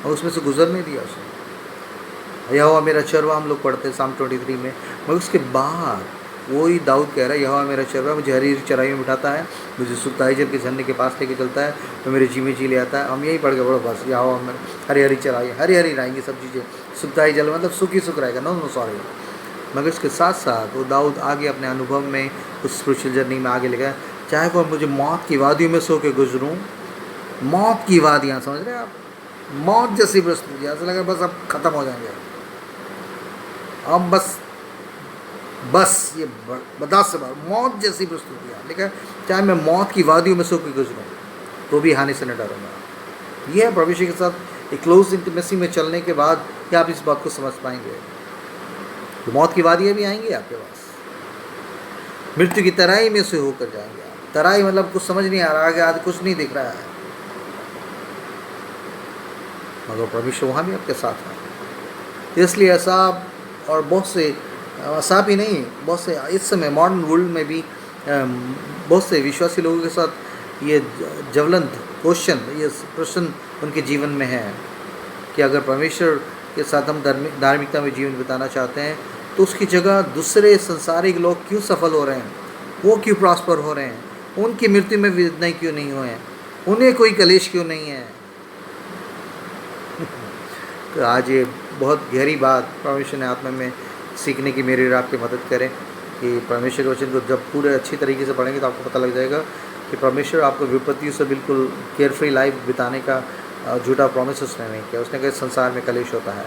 और उसमें से गुजर नहीं दिया उसने? यहोवा मेरा चरवा हम लोग पढ़ते हैं साम 23 में। मगर उसके बाद वही दाऊद कह रहा है, यहोवा मेरा चरवा मुझे हरी हरी चराइयों में बिठाता है, मुझे सुखदाई जल के झरने के पास लेके चलता है, तो मेरे जी में जी ले आता है। हम यही पढ़ के बड़ो बस, यहोवा में हरी हरी चराइयाँ, हरी हरी रहेंगी सब चीज़ें, सुखदाई जल मतलब सुख ही सुख रहेगा, नो सॉरी। मगर उसके साथ साथ वो दाऊद आगे अपने अनुभव में, उस स्पिरिचुअल जर्नी में आगे लगा, चाहे वो मुझे मौत की वादियों में सो के गुजरूँ, मौत की वादियाँ, समझ रहे हैं आप, मौत जैसी परिस्थिति, ऐसा लगा बस अब ख़त्म हो जाएंगे, अब बस ये बर्दाश्त से बाहर, मौत जैसी परिस्थितियाँ, ठीक है, चाहे मैं मौत की वादियों में सो के गुजरूँ तो भी हानि से न डरूँगा। ये है परमेश्वर के साथ एक क्लोज इंटीमेसी में चलने के बाद क्या आप इस बात को समझ पाएंगे। तो मौत की वादियाँ भी आएंगी आपके पास, मृत्यु की तराई में से होकर जाएंगे आप। तराई मतलब कुछ समझ नहीं आ रहा, आगे आज कुछ नहीं दिख रहा है, मगर परमेश्वर वहाँ भी आपके साथ है। इसलिए ऐसा, और बहुत से ऐसा भी नहीं, बहुत से इस समय मॉडर्न वर्ल्ड में भी बहुत से विश्वासी लोगों के साथ ये ज्वलंत क्वेश्चन, ये प्रश्न उनके जीवन में है कि अगर परमेश्वर के साथ हम धार्मिकता में जीवन बिताना चाहते हैं तो उसकी जगह दूसरे संसारिक लोग क्यों सफल हो रहे हैं, वो क्यों प्रॉस्पर हो रहे हैं, उनकी मृत्यु में वेदनाएं क्यों नहीं हुए हैं, उन्हें कोई कलेश क्यों नहीं है। आज ये बहुत गहरी बात परमेश्वर ने आत्मा में सीखने की मेरी और आपकी मदद करें कि परमेश्वर के वचन को जब पूरे अच्छी तरीके से पढ़ेंगे तो आपको पता लग जाएगा कि परमेश्वर आपको विपत्तियों से बिल्कुल केयरफ्री लाइफ बिताने का झूठा प्रॉमिस उसने नहीं किया। उसने कहा संसार में कलेश होता है,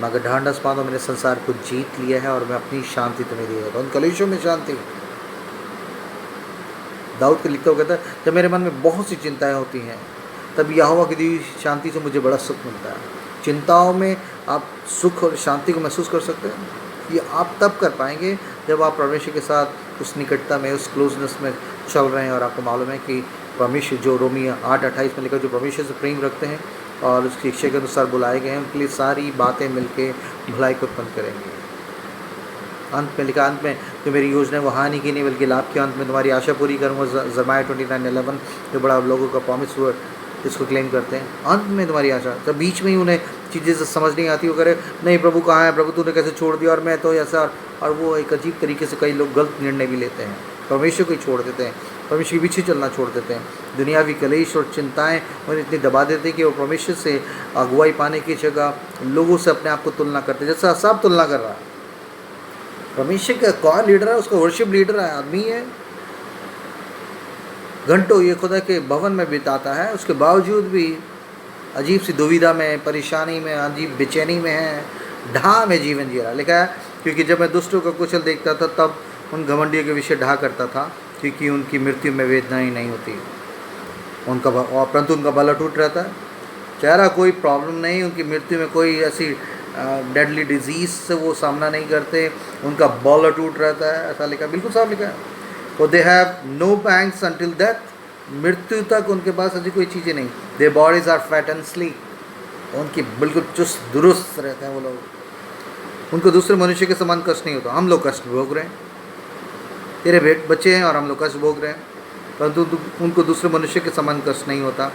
मगर ढांढस बांधो, मैंने संसार को जीत लिया है और मैं अपनी शांति तुम्हें दी है। तो उन कलेशों में शांति। दाऊद को लिखता हुआ कहता है, जब मेरे मन में बहुत सी चिंताएं होती हैं तब यहोवा की दी हुई शांति से मुझे बड़ा सुख मिलता है। चिंताओं में आप सुख और शांति को महसूस कर सकते हैं। ये आप तब कर पाएंगे जब आप परमेश्वर के साथ उस निकटता में, उस क्लोजनेस में चल रहे हैं। और आपको मालूम है कि परमेश्वर जो रोमी 8:28 में लिखा, जो परमेश्वर से प्रेम रखते हैं और उसकी इच्छा के अनुसार बुलाए गए हैं, उनके लिए सारी बातें मिलके भलाई को उत्पन्न करेंगी। अंत में लिखा, अंत में जो मेरी योजना है वो हानि की नहीं बल्कि लाभ के, अंत में तुम्हारी आशा पूरी करूँगा। जरमाया 29:11 जो बड़ा लोगों का प्रॉमिस हुआ इसको क्लेम करते हैं। अंत में तुम्हारी आशा, जब बीच में ही उन्हें चीज़ें से समझ नहीं आती, वो करे नहीं प्रभु कहाँ है, प्रभु तूने कैसे छोड़ दिया और मैं तो ऐसा, और वो एक अजीब तरीके से कई लोग गलत निर्णय भी लेते हैं, परमेश्वर को ही छोड़ देते हैं, परमेश्वर के पीछे चलना छोड़ देते हैं। दुनियावी कलेश और चिंताएं उन्हें इतनी दबा देते हैं कि वो परमेश्वर से अगुवाई पाने की जगह लोगों से अपने आप को तुलना करते हैं। जैसा सब तुलना कर रहा है, परमेश्वर का कौन लीडर है, उसका वर्शिप लीडर है, आदमी है, घंटों ये खुदा के भवन में बिताता है, उसके बावजूद भी अजीब सी दुविधा में, परेशानी में, अजीब बेचैनी में है, ढा में जीवन जी रहा। लिखा है, क्योंकि जब मैं दुष्टों का कुशल देखता था तब उन घमंडियों के विषय ढा करता था, क्योंकि उनकी मृत्यु में वेदना ही नहीं होती उनका, परंतु उनका बल अटूट रहता है। चेहरा कोई प्रॉब्लम नहीं, उनकी मृत्यु में कोई ऐसी डेडली डिजीज़ से वो सामना नहीं करते, उनका बल अटूट रहता है, ऐसा लिखा, बिल्कुल साफ लिखा है। तो they have no pangs until death, मृत्यु तक उनके पास ऐसी कोई चीज़ें नहीं। They bodies are fat and sleek, उनकी बिल्कुल चुस्त दुरुस्त रहते हैं वो लोग। उनको दूसरे मनुष्य के समान कष्ट नहीं होता। हम लोग कष्ट भोग रहे हैं, तेरे बच्चे हैं और हम लोग कष्ट भोग रहे हैं, परंतु उनको दूसरे मनुष्य के समान कष्ट नहीं होता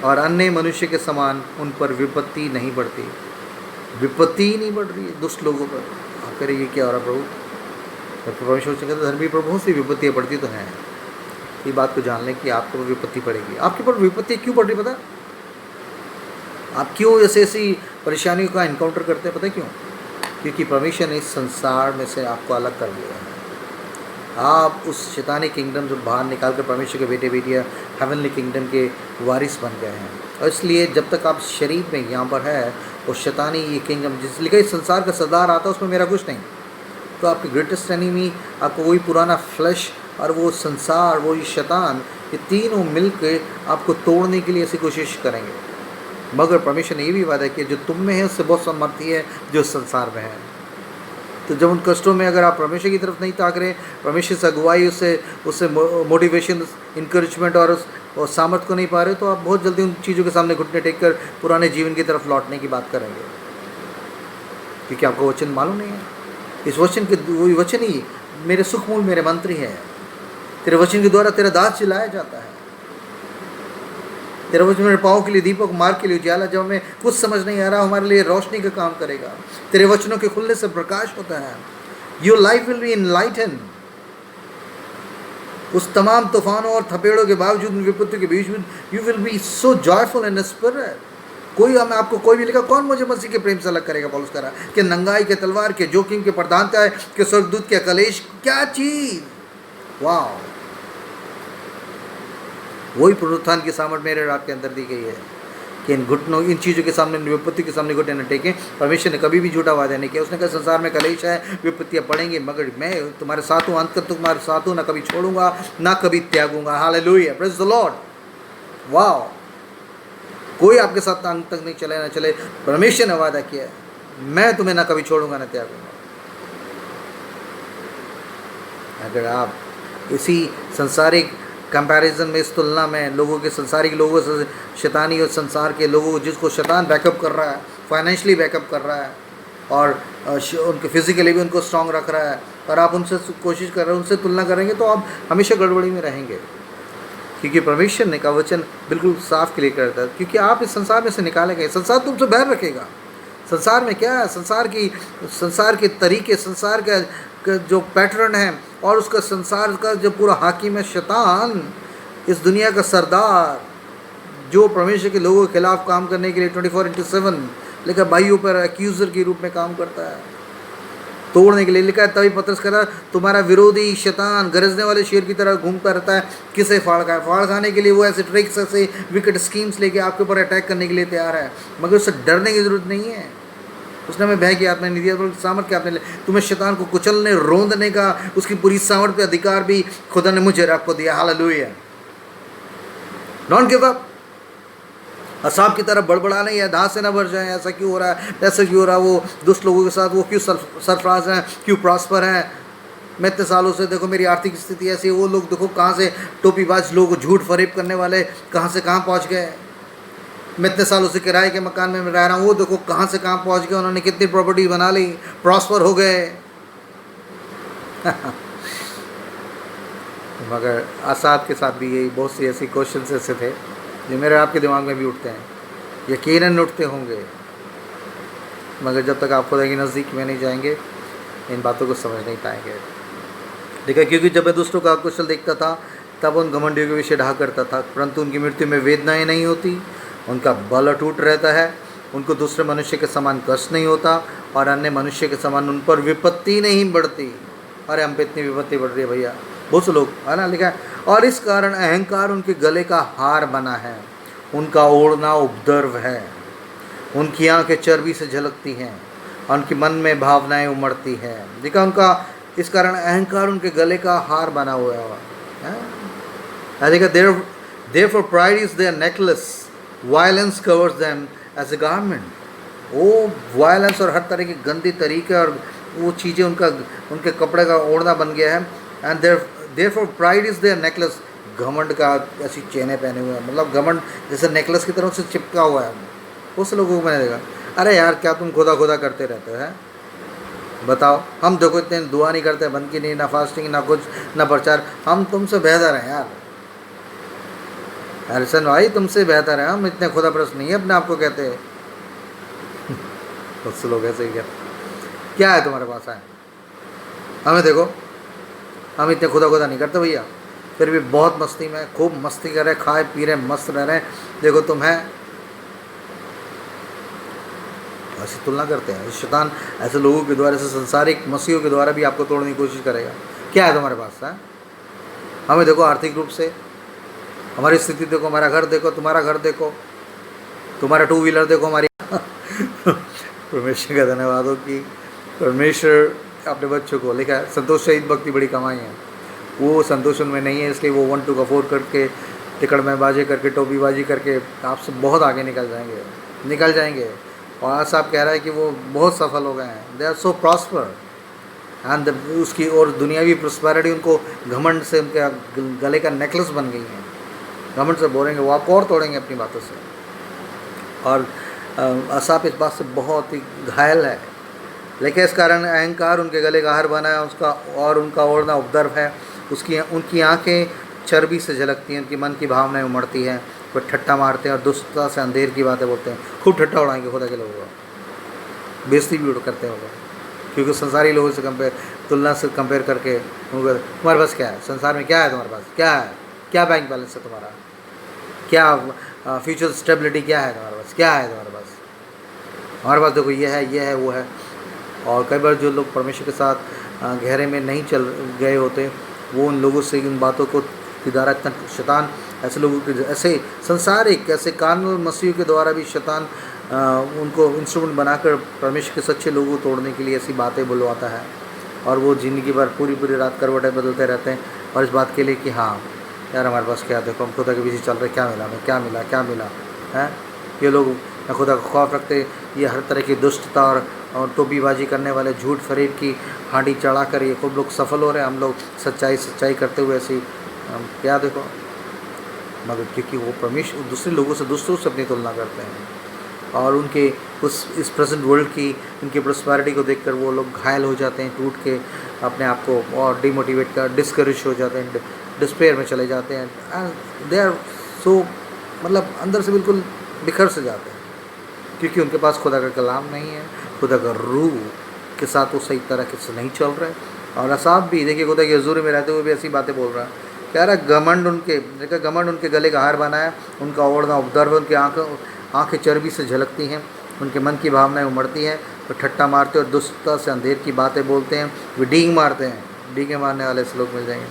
और अन्य मनुष्य के समान उन पर विपत्ति नहीं बढ़ती। विपत्ति ही नहीं बढ़ रही है दुष्ट लोगों पर। आप कह रहे ये क्या हो रहा प्रभु? परमेश्वर से कहते धर्मी प्रभु से विपत्तियाँ पड़ती तो हैं। ये बात को जान लें कि आपको विपत्ति पड़ेगी। आपके पर विपत्ति क्यों पड़ रही पता? आप क्यों ऐसे ऐसी परेशानियों का इनकाउंटर करते हैं? पता क्यों? क्योंकि परमेश्वर ने इस संसार में से आपको अलग कर दिया है। आप उस शैतानी किंगडम से बाहर निकाल कर परमेश्वर के बेटे बेटियाँ हेवनली किंगडम के वारिस बन गए हैं। और इसलिए जब तक आप शरीर में यहाँ पर है, वो शैतानी ये किंगडम जिस लिखा इस संसार का सरदार आता है, उसमें मेरा कुछ नहीं। तो आपकी ग्रेटेस्ट एनिमी आपको वही पुराना फ्लैश और वो संसार, वो ये शैतान, ये तीनों मिल के आपको तोड़ने के लिए ऐसी कोशिश करेंगे। मगर परमेश्वर ने ये भी वादा किया जो तुम में है उससे बहुत समर्थी है जो संसार में है। तो जब उन कष्टों में अगर आप परमेश्वर की तरफ नहीं ताक रहे, परमेश्वर से अगुवाई, उससे मोटिवेशन, इंकरेजमेंट और सामर्थ्य को नहीं पा रहे, तो आप बहुत जल्दी उन चीज़ों के सामने घुटने टेक कर पुराने जीवन की तरफ लौटने की बात करेंगे। क्योंकि आपको वचन मालूम नहीं है। इस वचन के वही वचन ही मेरे सुखमूल मेरे मंत्री हैं। तेरे वचन के द्वारा तेरा दास चिल्लाया जाता है। तेरा वचन मेरे पाँव के लिए दीपक, मार्ग के लिए उजाला। जब हमें कुछ समझ नहीं आ रहा, हमारे लिए रोशनी का काम करेगा। तेरे वचनों के खुलने से प्रकाश होता है। Your life will be enlighten. उस तमाम तूफानों और थपेड़ों के बावजूद, विपत्ति के बीच में, you will be so joyful in spirit. कोई हमें आपको कोई भी लिखा, कौन मुझे मसीह के प्रेम से अलग करेगा? पौलुस कह रहा है कि नंगाई के, तलवार के, जोखिम के, प्रधानता के, स्वर्गदूत के, कलेश, क्या चीज? वाह! वही पुनरुत्थान की सामर्थ मेरे और आपके अंदर दी गई है कि इन घुटनों, इन चीज़ों के सामने, विपत्ति के सामने घुटने न टेकें। परमेश्वर ने कभी भी झूठा वादा नहीं किया। उसने कहा संसार में कलेश है, विपत्तियाँ पड़ेंगी, मगर मैं तुम्हारे साथ हूँ, अंत तक तुम्हारे साथ हूँ, ना कभी छोड़ूंगा, ना कभी त्यागूंगा। Hallelujah, praise the Lord. वाह! कोई आपके साथ अंत तक नहीं चले, ना चले। परमेश्वर ने वादा किया है, मैं तुम्हें ना कभी छोड़ूंगा, ना त्यागूंगा। अगर आप इसी संसारिक कंपैरिजन में, इस तुलना में, लोगों के, संसारिक लोगों से, शैतानी और संसार के लोगों, जिसको शैतान बैकअप कर रहा है, फाइनेंशियली बैकअप कर रहा है और उनके फिजिकली भी उनको स्ट्रांग रख रहा है, और आप उनसे कोशिश कर रहे हैं, उनसे तुलना करेंगे तो आप हमेशा गड़बड़ी में रहेंगे। क्योंकि परमेश्वर ने का वचन बिल्कुल साफ क्लियर करता है, क्योंकि आप इस संसार में से निकाले गए। संसार तुमसे बैर रखेगा। संसार में क्या है? संसार के तरीके, संसार का जो पैटर्न है, और उसका संसार का जो पूरा हाकिम है शैतान, इस दुनिया का सरदार, जो परमेश्वर के लोगों के खिलाफ काम करने के लिए 24/7 लिखा भाइयों पर एक्यूज़र के रूप में काम करता है, तोड़ने के लिए। लिखा है तभी पतरस कह रहा तुम्हारा विरोधी शैतान गरजने वाले शेर की तरह घूमता रहता है, किसे फाड़ खाए। फाड़ खाने के लिए वो ऐसे ट्रिक्स, ऐसे विकेट स्कीम्स लेके आपके ऊपर अटैक करने के लिए तैयार है, मगर उससे डरने की ज़रूरत नहीं है। उसने हमें भय की आत्मा नहीं दिया, बल्कि सामर्थ की आत्मा। तुम्हें शैतान को कुचलने, रोंदने का उसकी पूरी सामर्थ पे अधिकार भी खुदा ने मुझे आपको दिया। हालेलुया। Don't give up. असाब की तरफ बड़बड़ा नहीं है, दाह से ना भर जाए, ऐसा क्यों हो रहा है, ऐसा क्यों हो रहा है, वो दुष्ट लोगों के साथ वो क्यों सरफराज हैं, क्यों प्रॉस्पर हैं। मैं इतने सालों से देखो मेरी आर्थिक स्थिति ऐसी है, वो लोग देखो कहाँ से टोपीबाज लोग, झूठ फरेब करने वाले कहाँ से कहाँ पहुँच गए। मैं इतने सालों से किराए के मकान में रह रहा हूँ, वो देखो कहाँ से कहाँ पहुँच गए, उन्होंने कितनी प्रॉपर्टी बना ली, प्रॉस्पर हो गए। मगर आसाद के साथ भी यही बहुत सी ऐसी क्वेश्चन ऐसे थे जो मेरे आपके दिमाग में भी उठते हैं, यकीनन उठते होंगे, मगर जब तक आप खुदा की नज़दीक में नहीं जाएंगे इन बातों को समझ नहीं पाएंगे। देखा, क्योंकि जब मैं दूसरों का कुशल देखता था तब उन घमंडियों के विषय ढहा करता था, परंतु उनकी मृत्यु में वेदनाएं नहीं होती, उनका बल अटूट रहता है, उनको दूसरे मनुष्य के समान कष्ट नहीं होता और अन्य मनुष्य के समान उन पर विपत्ति नहीं बढ़ती। अरे हम पे इतनी विपत्ति बढ़ रही है भैया, बहुत से लोग, है ना, लिखा है। और इस कारण अहंकार उनके गले का हार बना है, उनका ओढ़ना उपद्रव है, उनकी आंखें चर्बी से झलकती हैं, उनके मन में भावनाएं उमड़ती हैं। देखा, उनका इस कारण अहंकार उनके गले का हार बना हुआ है। देखा, therefore pride is their necklace, violence covers them as a garment। वो वायलेंस और हर तरह की गंदी तरीके और वो चीज़ें उनके कपड़े का ओढ़ना बन गया है। And therefore pride is their necklace, घमंड का ऐसी चेनें पहने हुए हैं, मतलब घमंड जैसे नेकलेस की तरह से चिपका हुआ है। उस लोगों को मैंने देखा, अरे यार क्या तुम खुदा खुदा करते रहते हैं, बताओ। हम देखो इतने दुआ नहीं करते, बंद की नहीं, ना फास्टिंग, ना कुछ, ना प्रचार, हम तुमसे बेहतर हैं यार। हरिसन भाई तुमसे बेहतर है, हम इतने खुदा प्रश्न नहीं है अपने आप को कहते हैं। कुछ लोग ऐसे ही कहते, क्या है तुम्हारे पास है, हमें देखो, हम इतने खुदा खुदा नहीं करते भैया, फिर भी बहुत मस्ती में, खूब मस्ती कर रहे, खाए पी रहे, मस्त रह रहे हैं, देखो तुम है। ऐसी तुलना करते हैं। शैतान ऐसे लोगों के द्वारा, ऐसे संसारिक मसीहों के द्वारा भी आपको तोड़ने की कोशिश करेगा। क्या है तुम्हारे पास है, हमें देखो आर्थिक रूप से, हमारी स्थिति देखो, हमारा घर देखो, तुम्हारा घर देखो, तुम्हारा टू व्हीलर देखो, हमारी परमेश्वर का धन्यवाद हो कि परमेश्वर अपने बच्चों को, लिखा है संतोष सहित भक्ति बड़ी कमाई है। वो संतोष उनमें नहीं है, इसलिए वो 1 2 का 4 करके, टिकड़में बाजी करके, टोपीबाजी करके आपसे बहुत आगे निकल जाएंगे। और आज साहब कह रहा है कि वो बहुत सफल हो गए हैं, they are so prosper and उसकी और दुनियावी प्रॉस्पेरिटी उनको घमंड से, उनके गले का नेकलेस बन गई है। घमंड से बोलेंगे वो आपको और तोड़ेंगे अपनी बातों से। और असाप इस बात से बहुत ही घायल है, लेकिन इस कारण अहंकार उनके गले का हार बना है उसका, और उनका ओढ़ना उपद्रव है। उनकी आंखें चर्बी से झलकती हैं, उनकी मन की भावनाएं उमड़ती हैं, वो ठट्टा मारते हैं और दुष्टता से अंधेर की बातें बोलते हैं। खूब ठट्टा उड़ाएंगे खुदा के लोगों का, बेइज्जती भी करते हैं वो, क्योंकि संसारी लोगों से तुलना से कंपेयर करके उनको, तुम्हारे पास क्या है, संसार में क्या है, तुम्हारे पास क्या है, क्या बैंक बैलेंस है तुम्हारा, क्या फ्यूचर स्टेबिलिटी क्या है तुम्हारे पास, क्या है तुम्हारे पास, हमारे पास देखो ये है वो है। और कई बार जो लोग परमेश्वर के साथ गहरे में नहीं चल गए होते, वो उन लोगों से इन बातों को द्वारा, इतना शैतान ऐसे लोगों के, ऐसे संसारिक, ऐसे कानून मसीह के द्वारा भी शैतान उनको इंस्ट्रूमेंट बनाकर परमेश्वर के सच्चे लोगों को तोड़ने के लिए ऐसी बातें बुलवाता है। और वो ज़िंदगी भर पूरी रात करवटें बदलते रहते हैं, और इस बात के लिए कि हाँ यार हमारे पास क्या, देखो हम खुदा के पीछे चल रहे, क्या मिला हमें, क्या मिला है। ये लोग खुदा का खौफ रखते, ये हर तरह की दुष्टता और टोपीबाजी करने वाले, झूठ फरेब की हांडी चढ़ा कर ये खूब लोग सफल हो रहे हैं। हम लोग सच्चाई करते हुए ऐसी क्या देखो, मगर क्योंकि वो परमेश्वर दूसरों से अपनी तुलना करते हैं, और उनके इस प्रेजेंट वर्ल्ड की उनकी प्रॉस्पेरिटी को देखकर वो लोग घायल हो जाते हैं, टूट के अपने आप को और डिमोटिवेट कर, डिस्करेज हो जाते हैं, डिस्पेयर में चले जाते हैं। दे आर सो, मतलब अंदर से बिल्कुल बिखर से जाते हैं, क्योंकि उनके पास खुदा का कलाम नहीं है, खुदा का रूह के साथ वो सही तरह से नहीं चल रहे। और असाब भी देखिए खुदा की हजूरी में रहते हुए भी ऐसी बातें बोल रहा है, कह रहा है घमंड उनके गले का हार बना है, उनका ओढ़ना उपद्रव, उनकी आंखें चर्बी से झलकती हैं, उनके मन की भावनाएं उमड़ती हैं, वो ठट्टा मारते और दुष्टता से अंधेर की बातें बोलते हैं, वे डींग मारते हैं। डींगे मारने वाले श्लोक मिल जाएंगे।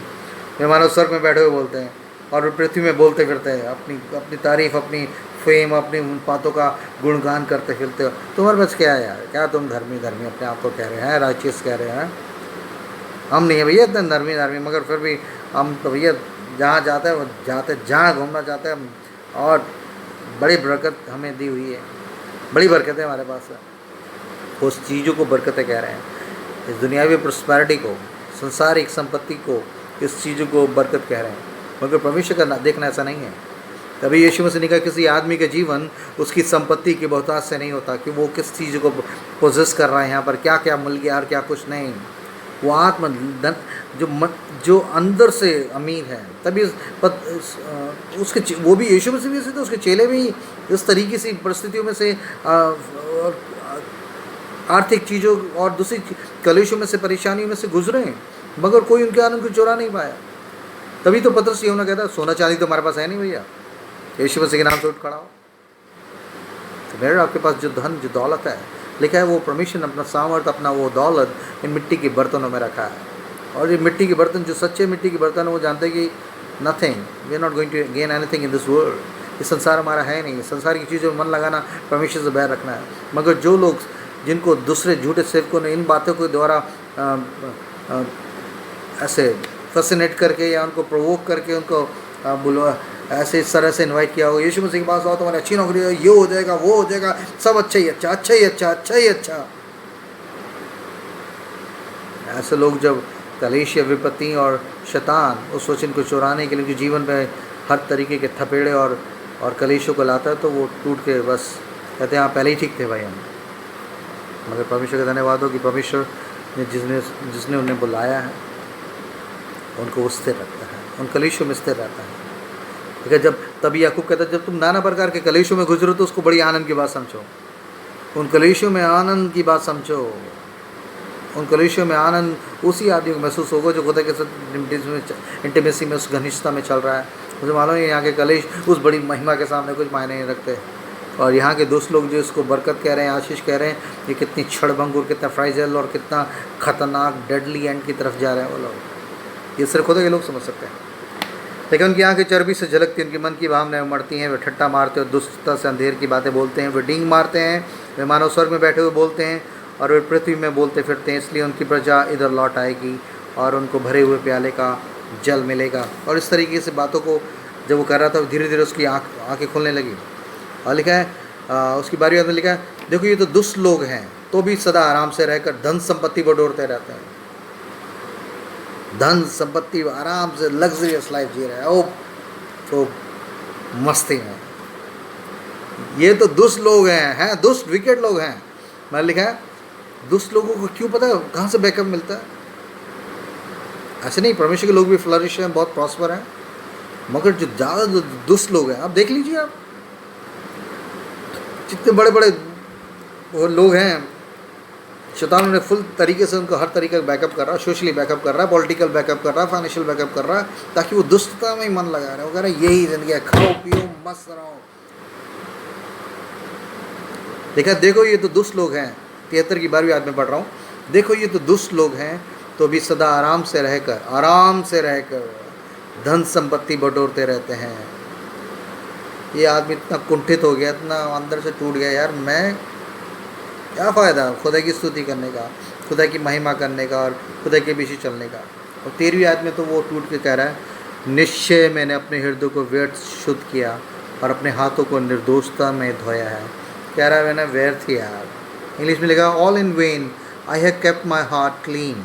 वे मानव स्वर्ग में बैठे हुए बोलते हैं और वे पृथ्वी में बोलते फिरते हैं, अपनी अपनी तारीफ, अपनी फेम, अपनी उन बातों का गुणगान करते फिरते हो। तुम्हारे पास क्या है यार? क्या तुम धर्मी धर्मी अपने आप को कह रहे हैं, राइचियस कह रहे हैं? हम नहीं है भैया इतने धर्मी धर्मी, मगर फिर भी हम तो भैया जहाँ जाते हैं वो जाते, जहाँ घूमना चाहते हैं हम, और बड़ी बरकत हमें दी हुई है, बड़ी बरकतें हमारे पास है। उस चीज़ों को बरकतें कह रहे हैं, इस दुनियावी प्रॉस्पेरिटी को, संसारिक संपत्ति को, इस चीज़ों को बरकत कह रहे हैं। मगर परमेश्वर का देखना ऐसा नहीं है। तभी यीशु मसीह ने कहा किसी आदमी का जीवन उसकी संपत्ति की बहुतायत से नहीं होता, कि वो किस चीज़ को पोजेस कर रहा है, यहाँ पर क्या क्या मिल गया और क्या कुछ नहीं। वो आत्म धन जो अंदर से अमीर है, तभी उसके वो भी यीशु मसीह भी से, तो उसके चेले भी इस तरीके से परिस्थितियों में से, आर्थिक चीज़ों और दूसरी कलेशों में से, परेशानियों में से गुजरे, मगर कोई उनके आनंद को चुरा नहीं पाया। तभी तो पतरस यूहन्ना कहता है सोना चांदी तो हमारे पास है नहीं भैया, यीशु मसीह के नाम से उठ खड़ा हो। तो मेरे आपके पास जो धन, जो दौलत है, लिखा है वो परमेश्वर ने अपना सामर्थ्य, अपना वो दौलत इन मिट्टी के बर्तनों में रखा है। और ये मिट्टी के बर्तन, जो सच्चे मिट्टी के बर्तन है, वो जानते हैं कि nothing, we are not going to gain anything in this world. ये संसार हमारा है नहीं, संसार की चीज़ों में मन लगाना, परमेश्वर से बैर रखना है। मगर जो लोग, जिनको दूसरे झूठे सेवकों ने इन बातों के द्वारा ऐसे फैसिनेट करके या उनको प्रोवोक करके उनको बुलवा, ऐसे इस तरह से इनवाइट किया होगा, यीशु मसीह के पास आओ तुम्हारी अच्छी नौकरी है, ये हो जाएगा, वो हो जाएगा, सब अच्छा ही अच्छा, अच्छा ही अच्छा, अच्छा ही अच्छा। ऐसे लोग जब कलेश या विपत्ति और शैतान उस वचन को चुराने के लिए उनके जीवन में हर तरीके के थपेड़े और कलेशों को लाता है, तो वो टूट के बस कहते हैं हाँ पहले ही ठीक थे भाई हम। मगर परमेश्वर का धन्यवाद हो कि परमेश्वर ने जिसने उन्हें बुलाया है उनको वो स्थिर रखता है, उन कलेशों में स्थिर रहता है। ठीक है, जब तभी याकूब कहता है जब तुम नाना प्रकार के कलेशों में गुजरो तो उसको बड़ी आनंद की बात समझो, उन कलेशों में आनंद की बात समझो। उन कलेशों में आनंद उसी आदमी को महसूस होगा जो खुदा के साथ इंटीमेसी में, उस घनिष्ठता में चल रहा है। मुझे मालूम है यहाँ के कलेश उस बड़ी महिमा के सामने कुछ मायने नहीं रखते। और यहाँ के दोस्त लोग जो इसको बरकत कह रहे हैं, आशीष कह रहे हैं, ये कितनी क्षणभंगुर, कितना फ्राइजल और कितना खतरनाक डेडली एंड की तरफ जा रहे हैं वो लोग। ये सिर्फ खुदा के लोग समझ सकते हैं। लेकिन उनकी आँखें चर्बी से झलकती, उनके मन की भावनाएं उमड़ती हैं। वे ठट्ठा मारते और दुष्टता से अंधेर की बातें बोलते हैं। वे डींग मारते हैं, वे मानव स्वर्ग में बैठे हुए बोलते हैं और वे पृथ्वी में बोलते फिरते हैं। इसलिए उनकी प्रजा इधर लौट आएगी और उनको भरे हुए प्याले का जल मिलेगा। और इस तरीके से बातों को जब वो कर रहा था, धीरे धीरे उसकी आँखें खुलने लगी। और लिखा है उसकी बारी में लिखा है, देखो ये तो दुष्ट लोग हैं तो भी सदा आराम से रहकर धन संपत्ति बटोरते रहते हैं। धन संपत्ति आराम से लग्जरियस लाइफ जी रहे हैं, ओ तो मस्ती में। ये तो दुष्ट लोग हैं, दुष्ट विकेट लोग हैं। मैंने लिखा है दुष्ट लोगों को क्यों पता है कहाँ से बैकअप मिलता है? ऐसे नहीं, परमेश्वर के लोग भी फ्लरिश हैं, बहुत प्रॉस्पर हैं। मगर जो ज़्यादा दुष्ट लोग हैं, आप देख लीजिए, आप जितने बड़े बड़े वो लोग हैं, शैतान ने फुल तरीके से उनको हर तरीके का बैकअप कर रहा है, सोशली बैकअप कर रहा है, पॉलिटिकल बैकअप कर रहा है, फाइनेंशियल बैकअप कर रहा है, ताकि वो दुष्टता में ही मन लगा रहे हैं। वो कह रहे हैं यही जिंदगी है, खाओ पियो मस्त रहो। देखा, देखो ये तो दुष्ट लोग हैं। 73 की 12वीं आयत में पढ़ रहा हूँ। देखो ये तो दुष्ट लोग हैं तो भी सदा आराम से रहकर धन संपत्ति बटोरते रहते हैं। ये आदमी इतना कुंठित हो गया, इतना अंदर से टूट गया, यार मैं क्या फ़ायदा खुदा की स्तुति करने का, खुदा की महिमा करने का और खुदा के पीछे चलने का। और 13वीं आयत में तो वो टूट के कह रहा है, निश्चय मैंने अपने हृदय को व्यर्थ शुद्ध किया और अपने हाथों को निर्दोषता में धोया है। कह रहा है मैंने व्यर्थ किया। इंग्लिश में लिखा, all in when I have kept my heart clean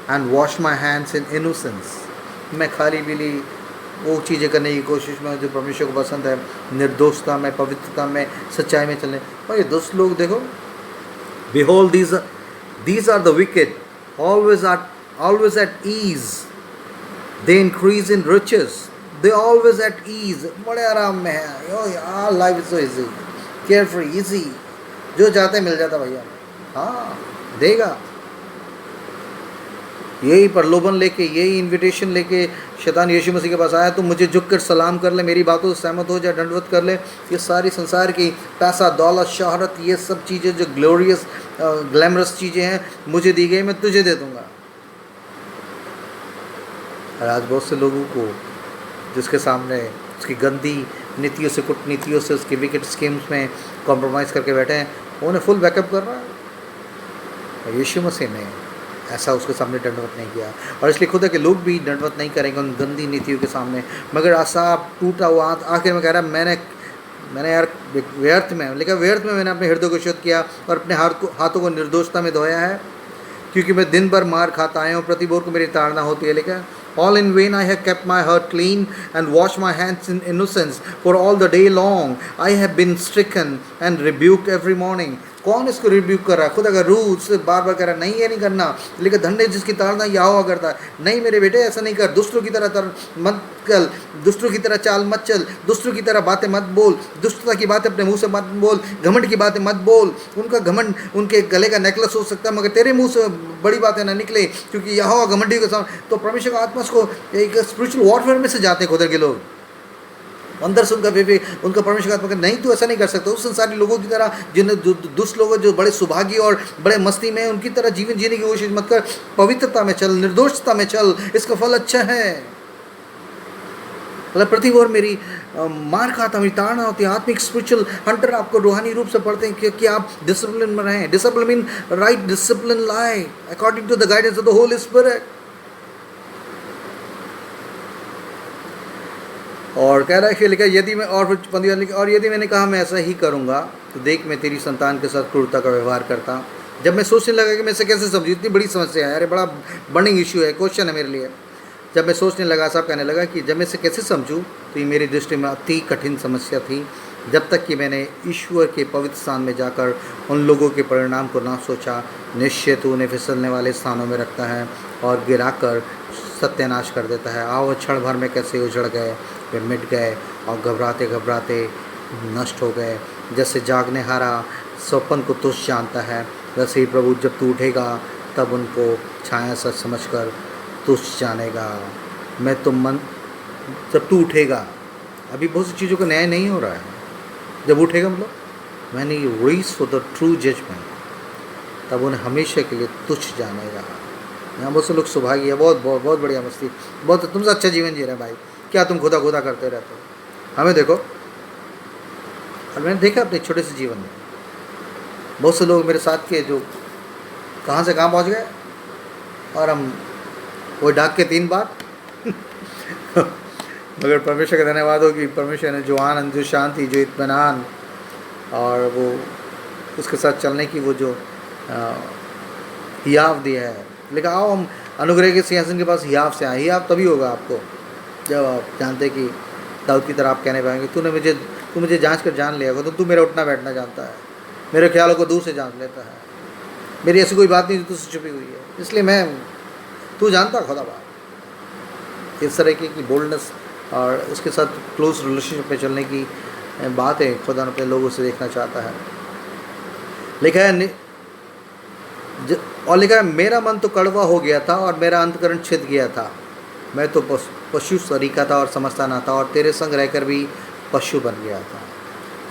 and wash my hands in innocence. मैं खाली बिली वो चीज़ें करने की कोशिश में जो परमेश्वर को पसंद है, निर्दोषता में, पवित्रता में, सच्चाई में चलने। और ये दोस्त लोग देखो, behold these are the wicked, always at ease, they increase in riches, they always at ease, बड़े आराम में है। यो यार life is so easy, carefree, easy, जो चाहते मिल जाता भैया। हाँ देगा। यही प्रलोभन लेके, यही इनविटेशन लेके शैतान यीशु मसीह के पास आया, तो मुझे झुक कर सलाम कर ले, मेरी बातों से सहमत हो जाए, दंडवत कर ले। ये सारी संसार की पैसा, दौलत, शोहरत, ये सब चीज़ें जो ग्लोरियस ग्लैमरस चीज़ें हैं मुझे दी गई, मैं तुझे दे दूँगा। और आज बहुत से लोगों को जिसके सामने उसकी गंदी नीतियों से, कूटनीतियों से, उसकी विकेट स्कीम्स में कॉम्प्रोमाइज़ करके बैठे हैं, उन्हें फुल बैकअप कर रहा है। यीशु मसीह ने ऐसा उसके सामने दंडवत नहीं किया, और इसलिए खुदा के लोग भी दंडवत नहीं करेंगे उन गंदी नीतियों के सामने। मगर आसाप टूटा हुआ आखिर में कह रहा है, मैंने यार व्यर्थ में, लेकिन व्यर्थ में मैंने अपने हृदय को शुद्ध किया और अपने हाथों को निर्दोषता में धोया है, क्योंकि मैं दिन भर मार खाता आया हूँ, प्रति भोर को मेरी ताड़ना होती है। लेकिन all in vain I have kept my heart clean and washed my hands in innocence, for all the day long I have been stricken and rebuked every morning। कौन इसको रिब्यूक कर रहा है? खुदा का रूह उससे बार बार कह रहा है, नहीं ये नहीं करना। लेकिन धन्य जिसकी ताड़ना यहोवा करता है। नहीं मेरे बेटे ऐसा नहीं कर, दूसरों की तरह मत चल, दूसरों की तरह चाल मत चल, दूसरों की तरह बातें मत बोल, दुष्टता की बातें अपने मुंह से मत बोल, घमंड की बातें मत बोल। उनका घमंड उनके गले का नेकलेस हो सकता है, मगर तेरे मुंह से बड़ी बातें ना निकले, क्योंकि यहोवा घमंडी के सामने। तो परमेश्वर का आत्मा को एक स्पिरिचुअल वॉरफेयर में से जाते हैं खुदा के लोग, अंदर से उनका परमेश्वर का आत्मा नहीं, तू ऐसा नहीं कर सकता। उस संसारी लोगों की तरह, जिन्हें दुष्ट लोग जो बड़े सुभागी और बड़े मस्ती में, उनकी तरह जीवन जीने की कोशिश मत कर। पवित्रता में चल, निर्दोषता में चल, इसका फल अच्छा है। मतलब प्रति बार मेरी मार खाता, मेरी ताड़ना होती है। आत्मिक स्पिरिचुअल हंटर आपको रूहानी रूप से पढ़ते हैं कि आप डिसिप्लिन में रहें। Discipline mean right discipline lie according to the guidance of the Holy Spirit. और कह रहा है कि लिखा, यदि मैं और यदि मैंने कहा मैं ऐसा ही करूँगा, तो देख मैं तेरी संतान के साथ क्रूरता का व्यवहार करता। जब मैं सोचने लगा कि मैं इसे कैसे समझूँ, इतनी बड़ी समस्या है, अरे बड़ा बर्निंग इशू है, क्वेश्चन है मेरे लिए। जब मैं सोचने लगा, साहब कहने लगा कि जब मैं इसे कैसे समझूँ, तो ये मेरी दृष्टि में अति कठिन समस्या थी, जब तक कि मैंने ईश्वर के पवित्र स्थान में जाकर उन लोगों के परिणाम को ना सोचा। निश्चय तो उन्हें फिसलने वाले स्थानों में रखता है और गिराकर सत्यानाश कर देता है। आओ क्षण भर में कैसे उजड़ गए, वे मिट गए और घबराते घबराते नष्ट हो गए। जैसे जागने हारा स्वप्न को तुच्छ जानता है, वैसे ही प्रभु जब तू उठेगा तब उनको छाया सच समझकर तुच्छ जानेगा। मैं तो मन जब तू उठेगा, अभी बहुत सी चीज़ों का न्याय नहीं हो रहा है, जब उठेगा मतलब मैंने ये race for the true judgment, तब उन्हें हमेशा के लिए तुच्छ जानेगा। यहाँ बहुत से लोग सुभागी है, बहुत बढ़िया मस्ती, बहुत तुमसे अच्छा जीवन जी रहे हैं भाई, क्या तुम खुदा खुदा करते रहते हो। हमें देखो, और मैंने देखा अपने छोटे से जीवन में बहुत से लोग मेरे साथ के जो कहाँ से कहाँ पहुँच गए, और हम वो डाक के 3 बार मगर परमेश्वर का धन्यवाद हो कि परमेश्वर ने जो आनंद, जो शांति, जो इत्मीनान और वो उसके साथ चलने की वो जो हियाव दिया है। लेकिन आओ हम अनुग्रह के सिंहासन के पास हियाव से आए। हियाव तभी होगा आपको जब आप जानते कि दाऊद की तरह आप कहने पाएंगे, तू मुझे जांच कर जान लिया, तो तू मेरा उठना बैठना जानता है, मेरे ख्यालों को दूर से जान लेता है, मेरी ऐसी कोई बात नहीं जो तुझसे छुपी हुई है, इसलिए मैं तू जानता खुदा बात। इस तरह की बोल्डनेस और उसके साथ क्लोज रिलेशनशिप में चलने की बात है खुदा अपने लोगों से देखना चाहता है। लिखा है और लिखा है, मेरा मन तो कड़वा हो गया था और मेरा अंतकरण छिद गया था। मैं तो पशु सरीका था और समझता ना था, और तेरे संग रहकर भी पशु बन गया था।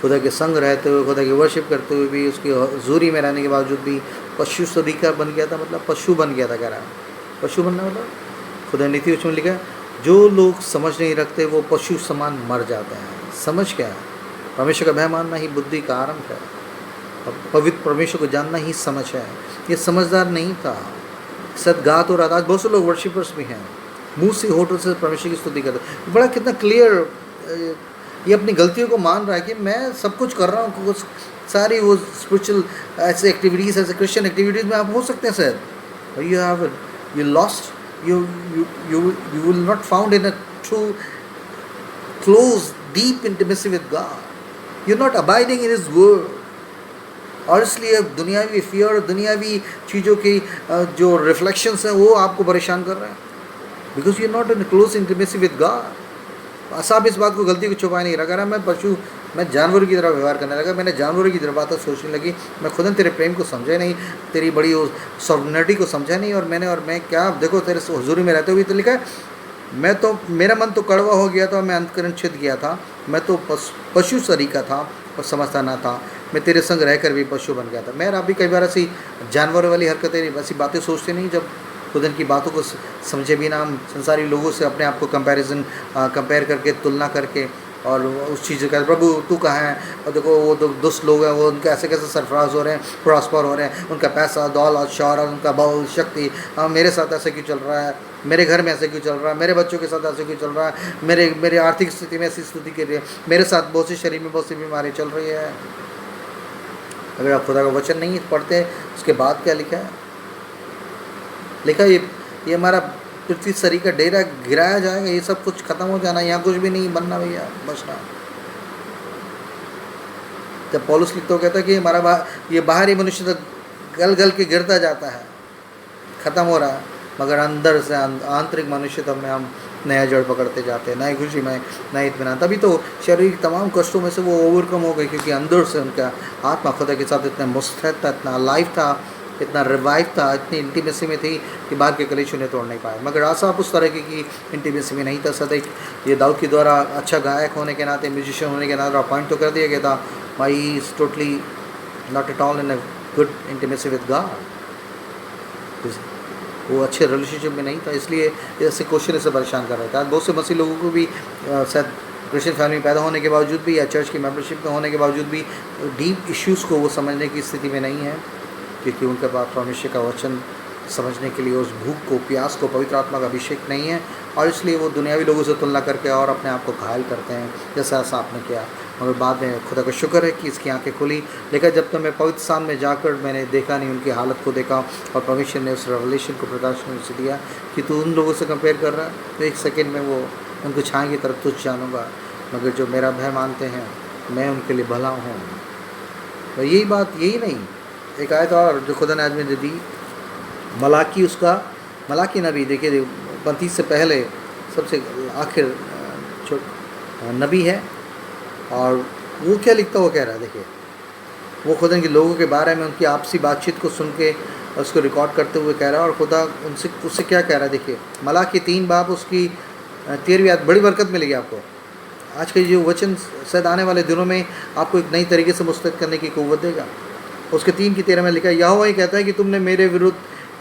खुदा के संग रहते हुए, खुदा की वर्शिप करते हुए भी, उसकी हजूरी में रहने के बावजूद भी पशु सरीका बन गया था। मतलब पशु बन गया था, कह रहा है पशु बनना मतलब खुदा नीति उसमें लिखा है, जो लोग समझ नहीं रखते वो पशु समान मर जाते हैं। समझ क्या है? परमेश्वर का भय मानना ही बुद्धि का आरंभ है, और पवित्र परमेश्वर को जानना ही समझ है। ये समझदार नहीं था, सदगात और आज बहुत से लोग वर्शिपर्स भी हैं, मुंह से होठों से परमेश्वर की स्तुति करते। बड़ा कितना क्लियर ये अपनी गलतियों को मान रहा है कि मैं सब कुछ कर रहा हूँ, कुछ सारी वो स्पिरिचुअल ऐसे एक्टिविटीज़, ऐसे क्रिश्चियन एक्टिविटीज़ में आप हो सकते हैं sir, you lost, you will not found in a true close deep intimacy with God. You're not abiding in His word. और इसलिए दुनियावी फियर, दुनियावी चीज़ों की जो रिफ्लेक्शंस हैं वो आपको परेशान कर रहे हैं, because you are not in close intimacy with God. साहब इस बात को गलती को छुपाए नहीं रखा रहा, मैं पशु मैं जानवरों की तरह व्यवहार करने लगा, मैंने जानवरों की तरह बातें सोचने लगी, मैं खुद तेरे प्रेम को समझा नहीं, तेरी बड़ी सॉवर्निटी को समझा नहीं, और मैं क्या देखो तेरे हुजूरी में रहते हुए तो लिखा है, मैं तो मेरा मन तो कड़वा हो गया था, मैं अंतकरण छिद गया था, मैं तो पशु सरीका था और समझता ना था, मैं तेरे संग रहकर भी पशु बन गया था। मैं आप भी कई बार ऐसी जानवरों वाली हरकतें, ऐसी बातें सोचते नहीं, जब खुदा की बातों को समझे बिना हम संसारी लोगों से अपने आप को कंपेयर करके, तुलना करके, और उस चीज़ का प्रभु तू कहाँ है, और देखो वो दुष्ट लोग हैं, वो उनके ऐसे कैसे सरफराज हो रहे हैं, प्रॉस्पर हो रहे हैं, उनका पैसा दौलत शौहरत, उनका बल शक्ति, मेरे साथ ऐसे क्यों चल रहा है, मेरे घर में ऐसे क्यों चल रहा है, मेरे बच्चों के साथ ऐसे क्यों चल रहा है, मेरे आर्थिक स्थिति में ऐसी स्थिति के लिए मेरे साथ बहुत सी शरीर में बहुत सी बीमारी चल रही है। अगर आप खुदा का वचन नहीं पढ़ते, उसके बाद क्या लिखा है, लिखा ये हमारा पृथ्वी शरीर का डेरा गिराया जाएगा, ये सब कुछ खत्म हो जाना, यहाँ कुछ भी नहीं बनना भैया, बचना। जब पौलुस लिखता कहता है कि हमारा ये बाहरी मनुष्य तो गल गल के गिरता जाता है, ख़त्म हो रहा है, मगर अंदर से आंतरिक मनुष्य तो में हम नया जड़ पकड़ते जाते हैं, नई खुशी में, नए इत्मीनान। तभी तो शरीर तमाम कष्टों में से वो ओवरकम हो गए, क्योंकि अंदर से उनका आत्मा खुदा के साथ इतना मुस्तैद था, इतना लाइव था, इतना रिवाइव था, इतनी इंटीमेसी में थी कि बाहर के कलेश उन्हें तोड़ नहीं पाए। मगर आसाफ उस तरह की इंटीमेसी में नहीं था। सदैव ये दाऊद के द्वारा अच्छा गायक होने के नाते, म्यूजिशियन होने के नाते अपॉइंट तो कर दिया गया था, my is totally not at all in a good intimacy with God. वो अच्छे रिलेशनशिप में नहीं था, इसलिए ऐसे क्वेश्चन से परेशान कर रहा था। बहुत से मसीह लोगों को भी शायद क्रिश्चियन फैमिली में पैदा होने के बावजूद भी, या चर्च की मेंबरशिप में होने के बावजूद भी, डीप इश्यूज़ को वो समझने की स्थिति में नहीं है, क्योंकि उनके पास परमेश्वर का वचन समझने के लिए उस भूख को, प्यास को, पवित्र आत्मा का अभिषेक नहीं है, और इसलिए वो दुनियावी लोगों से तुलना करके और अपने आप को घायल करते हैं, जैसा ऐसा आपने किया। मगर बाद में खुदा का शुक्र है कि इसकी आंखें खुली। लेकिन जब तक मैं पवित्र स्थान में जाकर मैंने देखा नहीं, उनकी हालत को देखा, और परमेश्वर ने उस रेवलेशन को प्रकाश में से दिया कि तू उन लोगों से कंपेयर कर रहा है, तो एक सेकेंड में वो उनको छाए की तरफ तुझ जानूँगा, मगर जो मेरा भय मानते हैं मैं उनके लिए भला हूँ। तो यही बात, यही नहीं, एक आयत और जो खुदा ने आज मुझे दी, मलाकी नबी, देखिए 35 से पहले सबसे आखिर नबी है, और वो क्या लिखता वो कह रहा है, देखिए वो खुदा के लोगों के बारे में उनकी आपसी बातचीत को सुन के उसको रिकॉर्ड करते हुए कह रहा है, और खुदा उससे क्या कह रहा है। देखिए मलाकी 3 बाब उसकी 13वीं आयत, बड़ी बरकत मिलेगी आपको। आज के जो वचन शायद आने वाले दिनों में आपको एक नई तरीके से मुस्तैद करने की कुव्वत देगा। उसके 3:13 में लिखा है, यहोवा ही कहता है कि तुमने मेरे विरुद्ध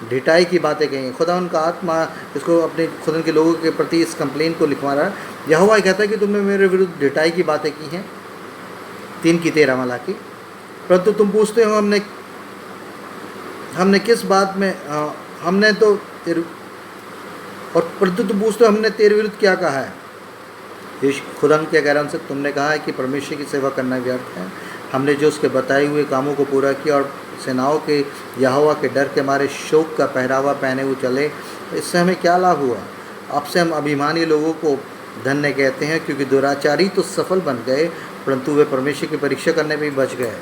ढिठाई की बातें कही हैं। खुदा उनका आत्मा इसको अपने खुदा के लोगों के प्रति इस कंप्लेन को लिखवा रहा है। यहोवा ही कहता है कि तुमने मेरे विरुद्ध ढिठाई की बातें की हैं, 3:13 मलाकी। परंतु तुम पूछते हो हमने किस बात में, हमने तो तेरे, और परंतु तुम पूछते हो हमने तेरे विरुद्ध क्या कहा है। खुदा क्या कह रहा है उनसे, तुमने कहा है कि परमेश्वर की सेवा करना व्यर्थ है। हमने जो उसके बताए हुए कामों को पूरा किया और सेनाओं के यहोवा के डर के मारे शोक का पहरावा पहने हुए चले, इससे हमें क्या लाभ हुआ। आपसे हम अभिमानी लोगों को धन्य कहते हैं, क्योंकि दुराचारी तो सफल बन गए, परंतु वे परमेश्वर की परीक्षा करने में भी बच गए।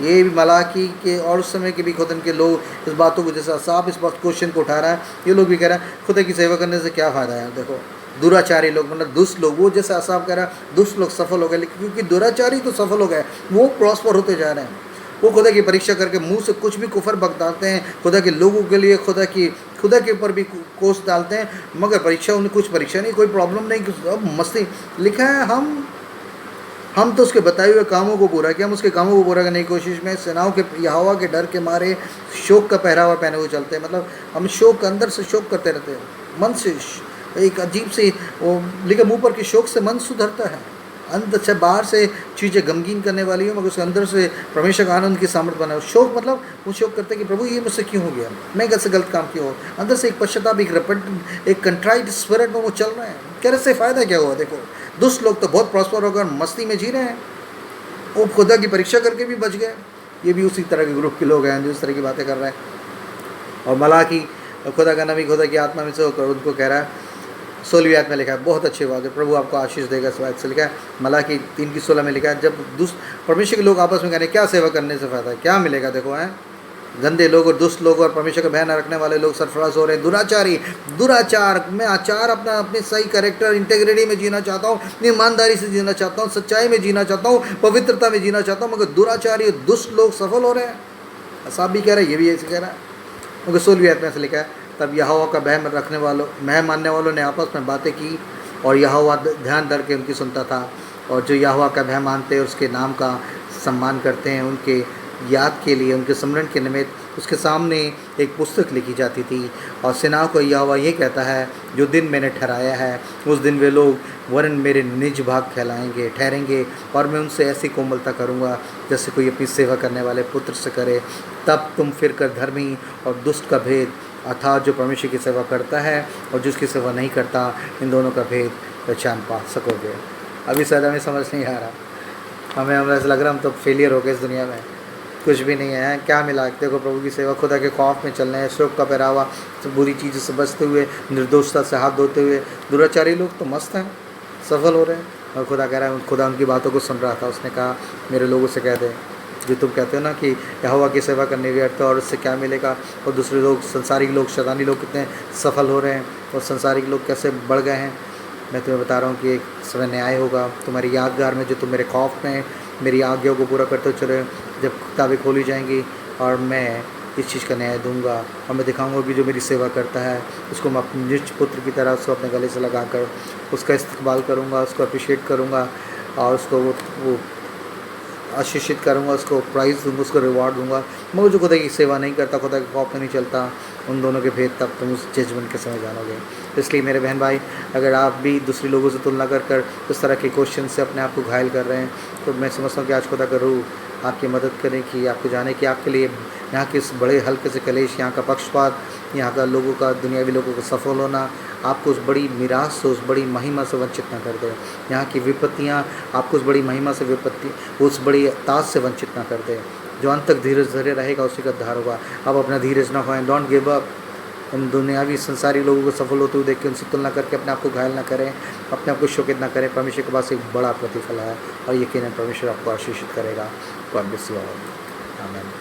ये भी मलाकी के और उस समय के भी खुदा के लोग इस बातों को, जैसा साफ इस बात क्वेश्चन को उठा रहा है, ये लोग भी कह रहे हैं खुदा की सेवा करने से क्या फ़ायदा है। देखो दुराचारी लोग, मतलब दुष्ट लोग, वो जैसा साफ कह रहा है दुष्ट लोग सफल हो गए, लेकिन क्योंकि दुराचारी तो सफल हो गए, वो प्रॉस्पर होते जा रहे हैं। वो खुदा की परीक्षा करके मुंह से कुछ भी कुफर बकताते हैं, खुदा के लोगों के लिए खुदा के ऊपर भी कोस डालते हैं, मगर परीक्षा उन्हें कुछ परीक्षा नहीं, कोई प्रॉब्लम नहीं, अब मस्ती। लिखा है हम तो उसके बताए हुए कामों को पूरा किया, हम उसके कामों को पूरा करने की कोशिश में सेनाओं के यहोवा के डर के मारे शोक का पहरावा पहने हुए चलते हैं। मतलब हम शोक अंदर से शोक करते रहते हैं, मन से एक अजीब सी वो लिखा, मुँह पर के शोक से मन सुधरता है। अंदर से बाहर से चीज़ें गमगीन करने वाली हो, मगर उसके अंदर से परमेश्वर का आनंद की सामर्थ बना हो। शोक मतलब वो शोक करते हैं कि प्रभु ये मुझसे क्यों हो गया, मैं कैसे गलत काम क्यों हो। अंदर से एक पश्चाताप, एक रिपेंटेंट, एक कंट्राइट स्पिरिट में वो चल रहे हैं। क्या इससे फ़ायदा क्या हुआ। देखो दुष्ट लोग तो बहुत प्रॉस्पर होकर मस्ती में जी रहे हैं, वो खुदा की परीक्षा करके भी बच गए। ये भी उसी तरह के ग्रुप के लोग हैं जो इस तरह की बातें कर रहे हैं। और मलाकी खुदा का नबी खुदा की आत्मा में से होकर उनको कह रहा है, 16वीं आयत में लिखा है, बहुत अच्छी बात है, प्रभु आपको आशीष देगा। इस आयत से लिखा है, मलाकी 3:16 में लिखा है, जब परमेश्वर के लोग आपस में कह रहे हैं क्या सेवा करने से फ़ायदा है, क्या मिलेगा। देखो है गंदे लोग और दुष्ट लोग और परमेश्वर का भय न रखने वाले लोग सरफराज हो रहे हैं। दुराचारी, दुराचार, मैं आचार अपना अपने सही कैरेक्टर इंटेग्रिटी में जीना चाहता हूँ, ईमानदारी से जीना चाहता हूँ, सच्चाई में जीना चाहता हूँ, पवित्रता में जीना चाहता हूँ, मगर दुराचारी और दुष्ट लोग सफल हो रहे हैं। साहब भी कह रहे हैं, ये भी ऐसे कह रहा है, क्योंकि 16वीं आयत में ऐसे लिखा है, तब यहोवा का भय रखने वालों, भय मानने वालों ने आपस में बातें की और यहोवा ध्यान धर के उनकी सुनता था। और जो यहोवा का भय मानते हैं, उसके नाम का सम्मान करते हैं, उनके याद के लिए, उनके स्मरण के निमित्त उसके सामने एक पुस्तक लिखी जाती थी। और सेनाओं को यहोवा ये कहता है, जो दिन मैंने ठहराया है उस दिन वे लोग वरन मेरे निज भाग कहलाएंगे, ठहरेंगे, और मैं उनसे ऐसी कोमलता करूँगा जैसे कोई अपनी सेवा करने वाले पुत्र से करे। तब तुम फिर कर धर्मी और दुष्ट का भेद, अर्थात जो परमेश्वर की सेवा करता है और जिसकी सेवा नहीं करता, इन दोनों का भेद पहचान पा सकोगे। अभी शायद हमें समझ नहीं आ रहा, हमें ऐसा लग रहा हम तो फेलियर हो गए इस दुनिया में, कुछ भी नहीं है। क्या मिला? देखो, प्रभु की सेवा, खुदा के खौफ में चलना है, शोक का पहरावा, तो बुरी चीज़ों से बचते हुए, निर्दोषता से हाथ धोते हुए। दुराचारी लोग तो मस्त हैं, सफल हो रहे हैं, और खुदा कह रहा है, खुदा उनकी बातों को सुन रहा था। उसने कहा, मेरे लोगों से कह दे, जो तुम कहते हो ना कि यहोवा की सेवा करने व्यर्थ है और उससे क्या मिलेगा, और दूसरे लोग, संसारिक लोग, शैतानी लोग कितने सफल हो रहे हैं और संसारिक लोग कैसे बढ़ गए हैं। मैं तुम्हें बता रहा हूँ कि एक समय न्याय होगा तुम्हारी यादगार में, जो तुम मेरे खौफ में मेरी आज्ञाओं को पूरा करते चले, जब किताबें खोली जाएंगी और मैं इस चीज़ का न्याय दूंगा। और मैं दिखाऊंगा कि जो मेरी सेवा करता है उसको मैं अपने निज पुत्र की तरह उसको अपने गले से लगा कर उसका इस्तेमाल करूंगा, उसको अप्रिशिएट करूंगा, और उसको वो आशीषित करूँगा, उसको प्राइज़ दूंगा, उसको रिवॉर्ड दूंगा। मगर जो खुदा की सेवा नहीं करता, खुदा के खौफ में नहीं चलता, उन दोनों के भेद तब तुम उस जजमेंट के समय जानोगे। इसलिए मेरे बहन भाई, अगर आप भी दूसरे लोगों से तुलना कर कर इस तरह के क्वेश्चन से अपने आप को घायल कर रहे हैं, तो मैं समझता हूँ कि आज खुदा का रूह आपकी मदद करें कि आपको जाने कि आपके लिए यहाँ के इस बड़े हल्के से कलेश, यहाँ का पक्षपात, यहाँ का लोगों का, दुनियावी लोगों का सफल होना आपको उस बड़ी मीरास से, उस बड़ी महिमा से वंचित ना कर दे। यहाँ की विपत्तियाँ आपको उस बड़ी महिमा से, उस बड़ी ताज से वंचित ना कर दे। जो अंत तक धीरज धरे रहेगा उसी का उद्धार होगा। अब अपना धीरज ना खोएं, डोंट गिव अप। उन दुनियावी संसारी लोगों को सफल होते हुए देख के उनसे तुलना करके अपने आप को घायल ना करें, अपने आप को शोकित ना करें। परमेश्वर के पास एक बड़ा प्रतिफल है और यकीनन परमेश्वर आपको आशीषित करेगा। God bless you all. आमीन।